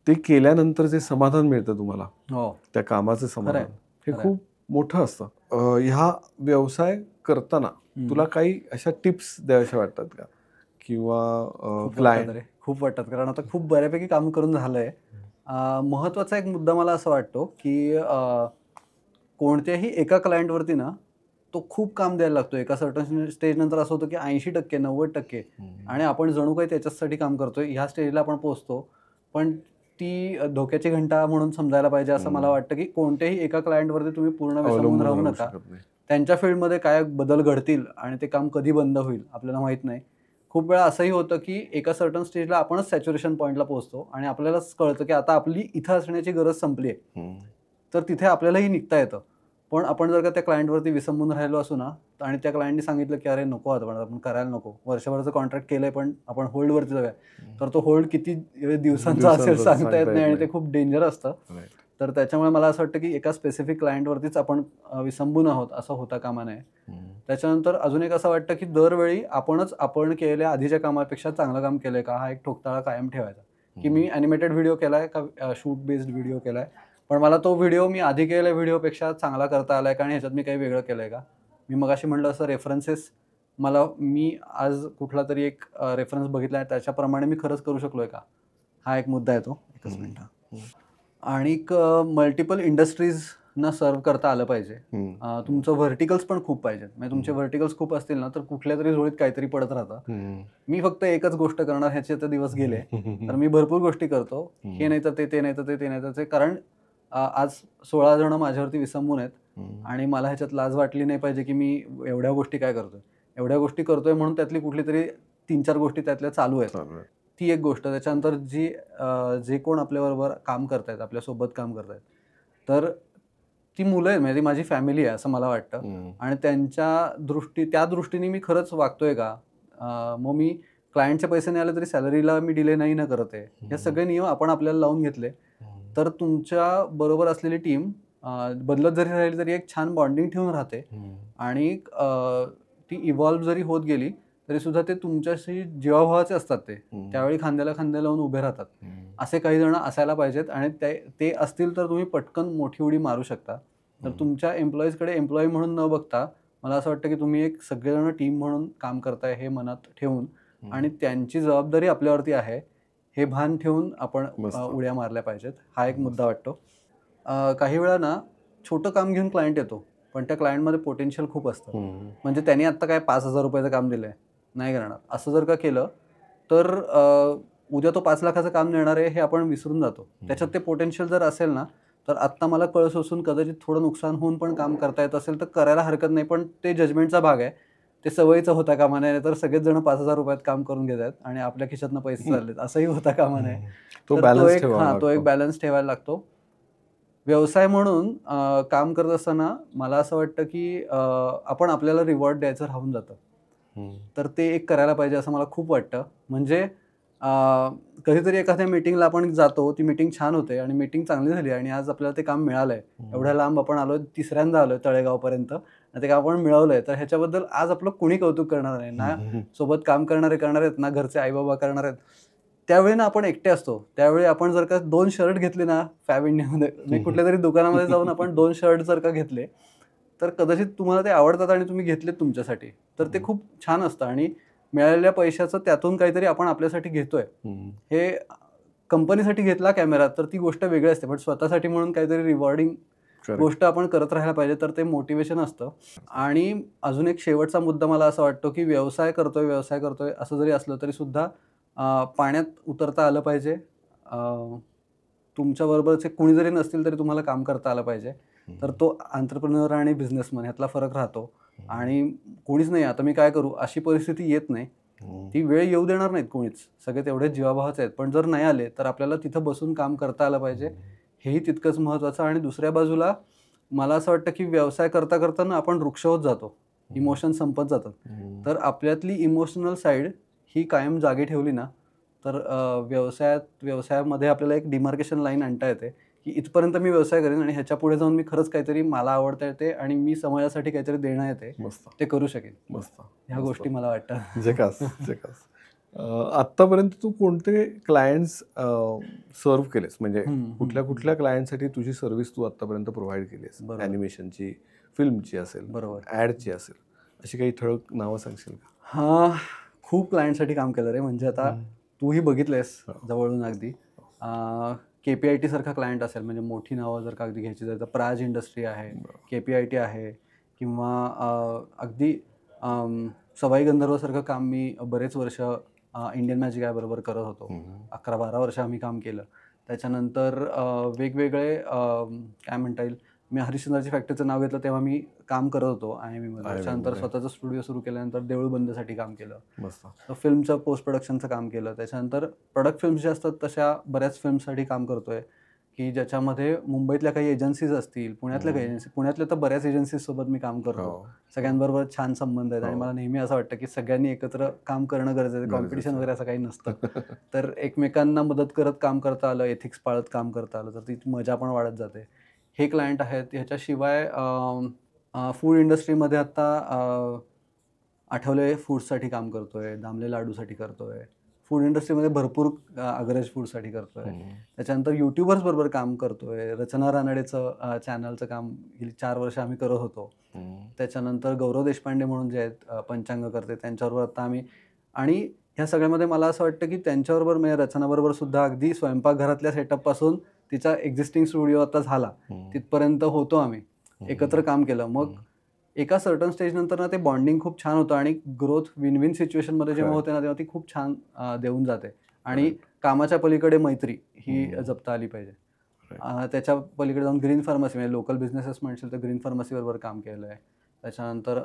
ते केल्यानंतर जे समाधान मिळतं तुम्हाला, त्या कामाचं समाधान, हे खूप मोठं असतं. ह्या व्यवसाय करताना तुला काही अशा टिप्स द्याव्याशा वाटतात का? किंवा क्लायंट? खूप वाटतात, कारण आता खूप बऱ्यापैकी काम करून झालंय. महत्त्वाचा एक मुद्दा मला असं वाटतो की कोणत्याही एका क्लायंटवरती ना तो खूप काम द्यायला लागतो. एका सर्टन स्टेज नंतर असं होतं की 80% 90% आणि आपण जणू काही त्याच्यासाठी काम करतोय. ह्या स्टेजला आपण पोहोचतो, पण ती धोक्याची घंटा म्हणून समजायला पाहिजे असं मला वाटतं की कोणत्याही एका क्लायंटवरती तुम्ही पूर्ण विसंबून राहू नका. त्यांच्या फील्डमध्ये काय बदल घडतील आणि ते काम कधी बंद होईल आपल्याला माहीत नाही. खूप वेळा असंही होतं की एका सर्टन स्टेजला आपणच सॅच्युरेशन पॉईंटला पोहोचतो आणि आपल्यालाच कळतं की आता आपली इथं असण्याची गरज संपली आहे. तर तिथे आपल्यालाही निघता येतं. पण आपण जर का त्या क्लायंटवरती विसंबून राहिलो असू ना, आणि त्या क्लायंटने सांगितलं की अरे नको, आता आपण करायला नको, वर्षभराचं कॉन्ट्रॅक्ट केलंय पण आपण होल्डवरती जाऊया, तर तो होल्ड किती दिवसांचा असेल सांगता येत नाही आणि ते खूप डेंजर असतं. तर त्याच्यामुळे मला असं वाटतं की एका स्पेसिफिक क्लायंटवरतीच आपण विसंबून आहोत असं होता कामा नये. त्याच्यानंतर अजून एक असं वाटतं की दरवेळी आपण केलेल्या आधीच्या कामापेक्षा चांगलं काम केलंय का, हा एक ठोकताळा कायम ठेवायचा. की मी ॲनिमेटेड व्हिडिओ केलाय का शूट बेस्ड व्हिडिओ केलाय, पण मला तो व्हिडिओ मी आधी केलेल्या व्हिडिओपेक्षा चांगला करता आलाय का आणि ह्याच्यात मी काही वेगळं केलंय का. मी मगाशी म्हटलं असं रेफरन्सेस, मी आज कुठला तरी एक रेफरन्स बघितला आहे त्याच्याप्रमाणे मी खरंच करू शकलोय का, हा एक मुद्दा येतो. एकच मिनिट. आणि मल्टिपल इंडस्ट्रीजना सर्व्ह करता आलं पाहिजे. तुमचं व्हर्टिकल्स पण खूप पाहिजेत. म्हणजे तुमचे व्हर्टिकल्स खूप असतील ना तर कुठल्या तरी झोळीत काहीतरी पडत राहतं. मी फक्त एकच गोष्ट करणार, ह्याचे आता दिवस गेले तर मी भरपूर गोष्टी करतो. हे नाही तर ते नाही तर ते नाही तर ते, कारण आज 16 जण माझ्यावरती विसंबून आहेत आणि मला ह्याच्यात लाज वाटली नाही पाहिजे की मी एवढ्या गोष्टी काय करतोय. एवढ्या गोष्टी करतोय म्हणून त्यातली कुठली तरी 3-4 गोष्टी त्यातल्या चालू आहेत. ती एक गोष्ट. त्याच्यानंतर जे कोण आपल्याबरोबर काम करतायत, आपल्यासोबत काम करतायत, तर ती मुलं आहेत, म्हणजे ती माझी फॅमिली आहे असं मला वाटतं. आणि त्या दृष्टीने मी खरंच वागतोय का. मग मी क्लायंटचे पैसे नाही आले तरी सॅलरीला मी डिले नाही ना करत आहे. हे सगळे नियम आपण आपल्याला लावून घेतले तर तुमच्या बरोबर असलेली टीम बदलत जरी राहिली तरी एक छान बॉन्डिंग ठेवून राहते. आणि ती इव्हॉल्व जरी होत गेली तरी सुद्धा ते तुमच्याशी जीवाभावाचे असतात. त्यावेळी खांद्याला खांद्या लावून उभे राहतात. असे काही जण असायला पाहिजेत आणि ते असतील तर तुम्ही पटकन मोठी उडी मारू शकता. तर तुमच्या एम्प्लॉईजकडे एम्प्लॉई म्हणून न बघता मला असं वाटतं की तुम्ही एक सगळेजण टीम म्हणून काम करताय हे मनात ठेवून आणि त्यांची जबाबदारी आपल्यावरती आहे हे भान ठेवून आपण उड्या मारल्या पाहिजेत. हा एक मुद्दा वाटतो. काही वेळा ना छोटं काम घेऊन क्लायंट येतो, पण त्या क्लायंटमध्ये पोटेन्शियल खूप असतं. म्हणजे त्यांनी आत्ता काय 5,000 रुपयाचं काम दिलंय, नाही करणार. असं जर का केलं तर उद्या तो 5 लाखाचं काम देणार आहे हे आपण विसरून जातो. त्याच्यात ते पोटेन्शियल जर असेल ना तर आत्ता मला कळ सोसून कदाचित थोडं नुकसान होऊन पण काम करता येत असेल तर करायला हरकत नाही. पण ते जजमेंटचा भाग आहे. ते सवयीचं होता कामा नये, तर सगळेच जण 5,000 रुपयात काम करून घेत आहेत आणि आपल्या खिशातनं पैसे चाललेत असंही होता कामा नये. तो एक बॅलन्स ठेवायला लागतो. व्यवसाय म्हणून काम करत असताना मला असं वाटतं की आपण आपल्याला रिवॉर्ड द्यायचं राहून जातं. तर ते एक करायला पाहिजे असं मला खूप वाटतं. म्हणजे कधीतरी एखाद्या मीटिंगला आपण जातो, ती मीटिंग छान होते आणि मीटिंग चांगली झाली आणि आज आपल्याला ते काम मिळालंय. एवढ्या लांब आपण आलोय, 3ऱ्यांदा आलोय तळेगावपर्यंत आणि ते काम आपण मिळवलंय. तर ह्याच्याबद्दल आज आपलं कोणी कौतुक करणार नाही ना. सोबत काम करणारे करणार आहेत ना, घरचे आईबाबा करणार आहेत. त्यावेळी ना आपण एकटे असतो. त्यावेळी आपण जर का 2 शर्ट घेतले ना फॅब इंडियामध्ये, कुठल्या तरी दुकानामध्ये जाऊन आपण 2 शर्ट जर का घेतले तर कदाचित तुम्हाला ते आवडतात आणि तुम्ही घेतलेत तुमच्यासाठी, तर ते खूप छान असतं. आणि मिळालेल्या पैशाचं त्यातून काहीतरी आपण आपल्यासाठी घेतोय. हे कंपनीसाठी घेतला कॅमेरा तर ती गोष्ट वेगळी असते, पण स्वतःसाठी म्हणून काहीतरी रिवॉर्डिंग गोष्ट आपण करत राहायला पाहिजे, तर ते मोटिवेशन असतं. आणि अजून एक शेवटचा मुद्दा मला असा वाटतो की व्यवसाय करतोय असं जरी असलं तरी सुद्धा पाण्यात उतरता आलं पाहिजे. तुमच्याबरोबरचे कुणी जरी नसतील तरी तुम्हाला काम करता आलं पाहिजे. तर तो एंटरप्रेन्युअर आणि बिझनेसमन ह्यातला फरक राहतो. आणि कोणीच नाही आता मी काय करू अशी परिस्थिती येत नाही. ती वेळ येऊ देणार नाहीत कोणीच, सगळे तेवढेच जीवाभावाचे आहेत. पण जर नाही आले तर आपल्याला तिथं बसून काम करता आलं पाहिजे, हेही तितकंच महत्त्वाचं. आणि दुसऱ्या बाजूला मला असं वाटतं की व्यवसाय करता करताना आपण वृक्ष होत जातो, इमोशन संपत जातात. तर आपल्यातली इमोशनल साईड ही कायम जागी ठेवली ना तर व्यवसायामध्ये आपल्याला एक डिमार्केशन लाईन आणता येते की इथपर्यंत मी व्यवसाय करेन आणि ह्याच्या पुढे जाऊन मी खरंच काहीतरी मला आवडता येते आणि मी समाजासाठी काहीतरी देणं येते मस्त ते करू शकेन. मस्त ह्या गोष्टी मला वाटतं. जकास जकास. आत्तापर्यंत तू कोणते क्लायंट्स सर्व्ह केलेस, म्हणजे कुठल्या कुठल्या क्लायंटसाठी तुझी सर्व्हिस तू आत्तापर्यंत प्रोव्हाइड केलीस? बरोबर. ॲनिमेशनची, फिल्मची असेल, बरोबर. ॲडची असेल, अशी काही ठळक नावं सांगशील का? हां, खूप क्लायंटसाठी काम केलं रे. म्हणजे आता तूही बघितलेस जवळून अगदी. KPIT सारखा क्लायंट असेल, म्हणजे मोठी नावं जर का अगदी घ्यायची तर प्राज इंडस्ट्री आहे, KPIT आहे, किंवा अगदी सवाई गंधर्वसारखं काम मी बरेच वर्ष इंडियन मॅजिक बरोबर करत होतो. 11-12 वर्ष आम्ही काम केलं. त्याच्यानंतर वेगवेगळे काय म्हणता येईल, मी हरिश्चंद्राची फॅक्टरीचं नाव घेतलं तेव्हा मी काम करत होतो IME. त्याच्यानंतर स्वतःचं स्टुडिओ सुरू केल्यानंतर देऊळ बंदसाठी काम केलं. मस्त. फिल्मचं पोस्ट प्रोडक्शनचं काम केलं. त्याच्यानंतर प्रोडक्ट फिल्म्स ज्या असतात तशा बऱ्याच फिल्मसाठी काम करतोय की ज्याच्यामध्ये मुंबईतल्या काही एजन्सीज असतील, पुण्यातल्या काही एजन्सी, पुण्यातल्या तर बऱ्याच एजन्सीजसोबत मी काम करतो. सगळ्यांबरोबर छान संबंध आहेत आणि मला नेहमी असं वाटतं की सगळ्यांनी एकत्र काम करणं गरजेचं आहे. कॉम्पिटिशन वगैरे असं काही नसतं. तर एकमेकांना मदत करत काम करता आलं, एथिक्स पाळत काम करता आलं तर ती मजा पण वाढत जाते. हे क्लायंट आहेत. ह्याच्याशिवाय फूड इंडस्ट्रीमध्ये आत्ता आठवले फूड्ससाठी काम करतोय, दामले लाडूसाठी करतोय. फूड इंडस्ट्रीमध्ये भरपूर अग्रज फूडसाठी करतोय. त्याच्यानंतर यूट्यूबर्स बरोबर काम करतोय. रचना रानडेचं चॅनलचं काम गेली 4 वर्ष आम्ही करत होतो. त्याच्यानंतर गौरव देशपांडे म्हणून जे आहेत पंचांग करते, त्यांच्याबरोबर आता आम्ही, आणि ह्या सगळ्यामध्ये मला असं वाटतं की त्यांच्याबरोबर म्हणजे रचनाबरोबर सुद्धा अगदी स्वयंपाकघरातल्या सेटअपपासून तिचा एक्झिस्टिंग स्टुडिओ आता झाला तिथपर्यंत होतो आम्ही, एकत्र काम केलं. मग एका सर्टन स्टेजनंतर ना ते बॉन्डिंग खूप छान होतं आणि ग्रोथ विन विन सिच्युएशनमध्ये जेव्हा होते ना तेव्हा ती खूप छान देऊन जाते. आणि कामाच्या पलीकडे मैत्री ही जपता आली पाहिजे. त्याच्या पलीकडे जाऊन ग्रीन फार्मसी, म्हणजे लोकल बिझनेसेस म्हणशील तर ग्रीन फार्मसीबरोबर काम केलं आहे. त्याच्यानंतर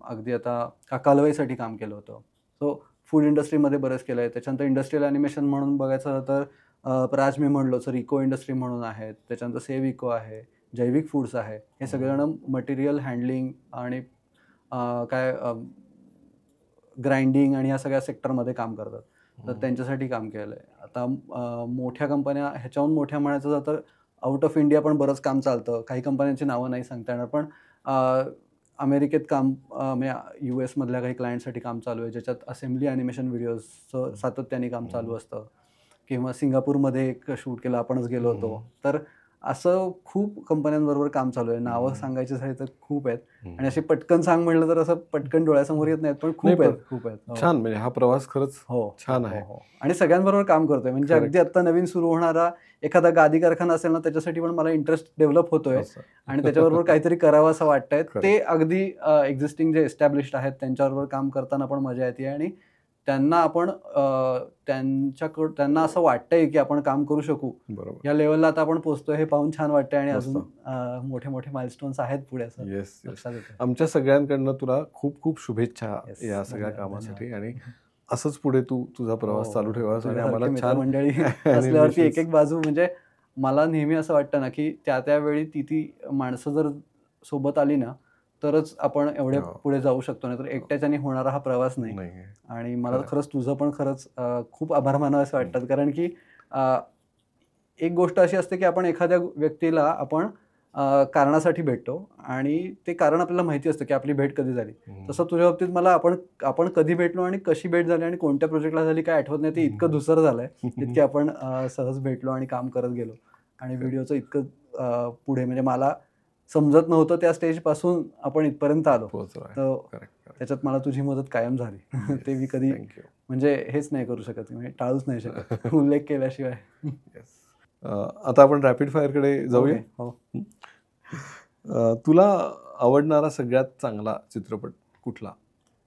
अगदी आता कालवाईसाठी काम केलं होतं. सो फूड इंडस्ट्रीमध्ये बरंच केलं आहे. त्याच्यानंतर इंडस्ट्रियल ॲनिमेशन म्हणून बघायचं झालं तर प्राज मी म्हणलो तर इको इंडस्ट्री म्हणून आहेत. त्याच्यानंतर सेव्ह इको आहे, जैविक फूड्स आहे. हे सगळेजण मटेरियल हँडलिंग आणि ग्राइंडिंग आणि या सगळ्या सेक्टरमध्ये काम करतात. तर त्यांच्यासाठी काम केलं आहे. आता मोठ्या कंपन्या, ह्याच्याहून मोठ्या म्हणायचं झालं तर आउट ऑफ इंडिया पण बरंच काम चालतं. काही कंपन्यांची नावं नाही सांगता येणार, पण अमेरिकेत काम, म्हणजे US मधल्या काही क्लायंटसाठी काम चालू आहे, ज्याच्यात असेंब्ली ॲनिमेशन व्हिडिओजचं सातत्याने काम चालू असतं. किंवा सिंगापूरमध्ये एक शूट केलं, आपणच गेलो होतो. तर असं खूप कंपन्यांबरोबर काम चालू आहे. नावं सांगायची झाली तर खूप आहेत आणि असे पटकन सांग म्हटलं तर असं पटकन डोळ्यासमोर येत नाहीत, पण खूप आहेत. छान, म्हणजे हा प्रवास खरंच छान आहे. आणि सगळ्यांबरोबर काम करतोय. म्हणजे अगदी आता नवीन सुरू होणारा एखादा गादी कारखाना असेल ना, त्याच्यासाठी पण मला इंटरेस्ट डेव्हलप होतोय आणि त्याच्याबरोबर काहीतरी करावं असं वाटतंय. ते अगदी एक्झिस्टिंग जे एस्टॅब्लिश्ड आहेत त्यांच्याबरोबर काम करताना पण मजा येते आणि त्यांना आपण त्यांना असं वाटतंय की आपण काम करू शकू, या लेवलला आता आपण पोहोचतोय हे पाहून छान वाटतंय. आणि अजून मोठे मोठे माइलस्टोन्स आहेत पुढे असं लक्षात येतं. आमच्या सगळ्यांकडनं तुला खूप खूप शुभेच्छा या सगळ्या कामासाठी आणि असंच पुढे तू तुझा प्रवास चालू ठेवास आणि आम्हाला छान मंडळी असल्यावरती एक बाजू, म्हणजे मला नेहमी असं वाटतं ना की त्यावेळी ती माणसं जर सोबत आली ना तरच आपण एवढे पुढे जाऊ शकतो, नाही तर एकट्याच्याने होणारा हा प्रवास नाही. आणि मला खरंच तुझं पण खरंच खूप आभार मानावं असं वाटतात, कारण की एक गोष्ट अशी असते की आपण एखाद्या व्यक्तीला आपण कारणासाठी भेटतो आणि ते कारण आपल्याला माहिती असतं की आपली भेट कधी झाली. तसं तुझ्या बाबतीत मला आपण कधी भेटलो आणि कशी भेट झाली आणि कोणत्या प्रोजेक्टला झाली काय आठवत नाही. ते इतकं धुसर झालंय इतके आपण सहज भेटलो आणि काम करत गेलो आणि व्हिडिओचं इतकं पुढे, म्हणजे मला समजत नव्हतं त्या स्टेजपासून आपण इथपर्यंत आलो. तर त्याच्यात मला तुझी मदत कायम झाली. ते मी कधी म्हणजे हेच नाही करू शकत, म्हणजे टाळूच नाही शकत उल्लेख केल्याशिवाय. आता आपण रॅपिड फायरकडे जाऊया. तुला आवडणारा सगळ्यात चांगला चित्रपट कुठला?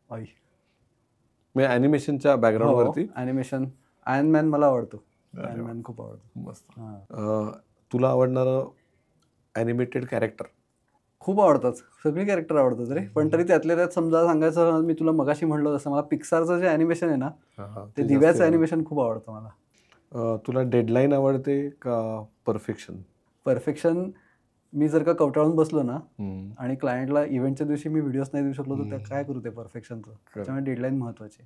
म्हणजे ॲनिमेशनच्या बॅकग्राऊंडवरती. ॲनिमेशन आयर्न मॅन मला आवडतो. आयर्न मॅन खूप आवडतो. मस्त. तुला आवडणारं ॲनिमेटेड कॅरेक्टर? खूप आवडतात, सगळी कॅरेक्टर आवडतात रे. पण तरी त्यातल्या त्यात समजा सांगायचं, मी तुला मगाशी म्हणलं तसं, मला पिक्सारचं जे ॲनिमेशन आहे ना, ते दिव्याचं ॲनिमेशन खूप आवडतं मला. तुला डेडलाईन आवडते का परफेक्शन? परफेक्शन. मी जर का कवटाळून बसलो ना आणि क्लायंटला इव्हेंटच्या दिवशी मी व्हिडिओज नाही देऊ शकलो तर काय करू ते परफेक्शनचं. त्याच्यामुळे डेडलाईन महत्वाची.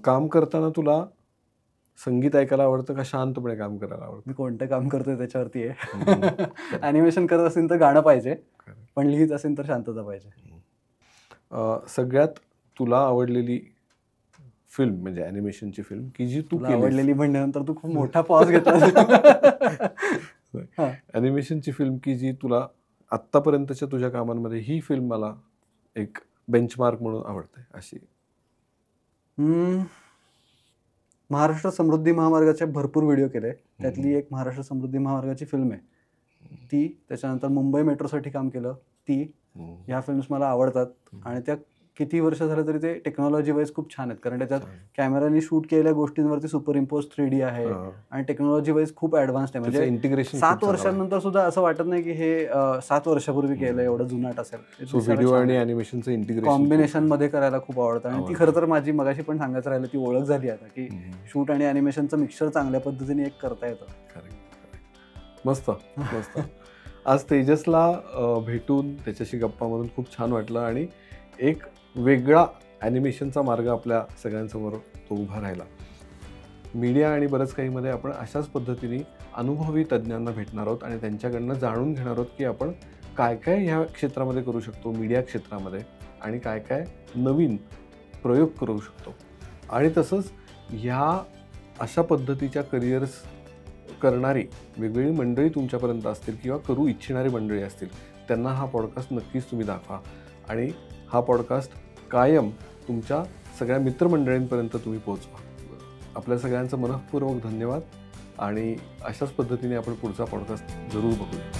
काम करताना तुला संगीत ऐकायला आवडतं का शांतपणे काम करायला आवडतं? मी कोणतं काम करतोय त्याच्यावरती आहे. ॲनिमेशन करत असेल तर गाणं पाहिजे, पण लिहित असेल तर शांतता पाहिजे. सगळ्यात तुला आवडलेली फिल्म म्हणजे ॲनिमेशनची फिल्म की जी तू आवडलेली म्हणल्यानंतर तू खूप मोठा पॉज घेतला. ॲनिमेशनची फिल्म की जी तुला आत्तापर्यंतच्या तुझ्या कामांमध्ये ही फिल्म मला एक बेंचमार्क म्हणून आवडते अशी? महाराष्ट्र समृद्धी महामार्गाचे भरपूर व्हिडिओ केले, त्यातली एक महाराष्ट्र समृद्धी महामार्गाची फिल्म आहे ती. त्याच्यानंतर मुंबई मेट्रोसाठी काम केलं ती. ह्या फिल्म्स मला आवडतात आणि त्या किती वर्ष झालं तरी ते टेक्नॉलॉजी वाईज खूप छान आहेत, कारण त्याच्यात कॅमेराने शूट केलेल्या गोष्टींवरती सुपर इम्पोज 3D आहे आणि टेक्नॉलॉजी वाईज खूप ॲडव्हान्स्ड आहे. म्हणजे इंटिग्रेशन 7 वर्षांनंतर सुद्धा असं वाटत नाही की हे 7 वर्षापूर्वी केलं, एवढं जुनाट असेल. व्हिडिओ आणि ॲनिमेशनचं इंटिग्रेशन कॉम्बिनेशन मध्ये करायला खूप आवडतं आणि ती खरं तर माझी मगाशी पण सांगायचं राहिलं, ती ओळख झाली आता की शूट आणि ॲनिमेशनचं मिक्सर चांगल्या पद्धतीने एक करता येतं. मस्त मस्त. आज तेजसला भेटून त्याच्याशी गप्पा मारून खूप छान वाटलं आणि एक वेगळा ॲनिमेशनचा मार्ग आपल्या सगळ्यांसमोर तो उभा राहिला. मीडिया आणि बरंच काहीमध्ये आपण अशाच पद्धतीने अनुभवी तज्ज्ञांना भेटणार आहोत आणि त्यांच्याकडनं जाणून घेणार आहोत की आपण काय काय ह्या क्षेत्रामध्ये करू शकतो, मीडिया क्षेत्रामध्ये, आणि काय काय नवीन प्रयोग करू शकतो. आणि तसंच ह्या अशा पद्धतीच्या करिअर्स करणारी वेगवेगळी मंडळी तुमच्यापर्यंत असतील किंवा करू इच्छिणारी मंडळी असतील, त्यांना हा पॉडकास्ट नक्कीच तुम्ही दाखवा आणि हा पॉडकास्ट कायम तुमच्या सगळ्या मित्रमंडळींपर्यंत तुम्ही पोहोचवा. आपल्या सगळ्यांचं मनःपूर्वक धन्यवाद आणि अशाच पद्धतीने आपण पुढचा पॉडकास्ट जरूर बघूया.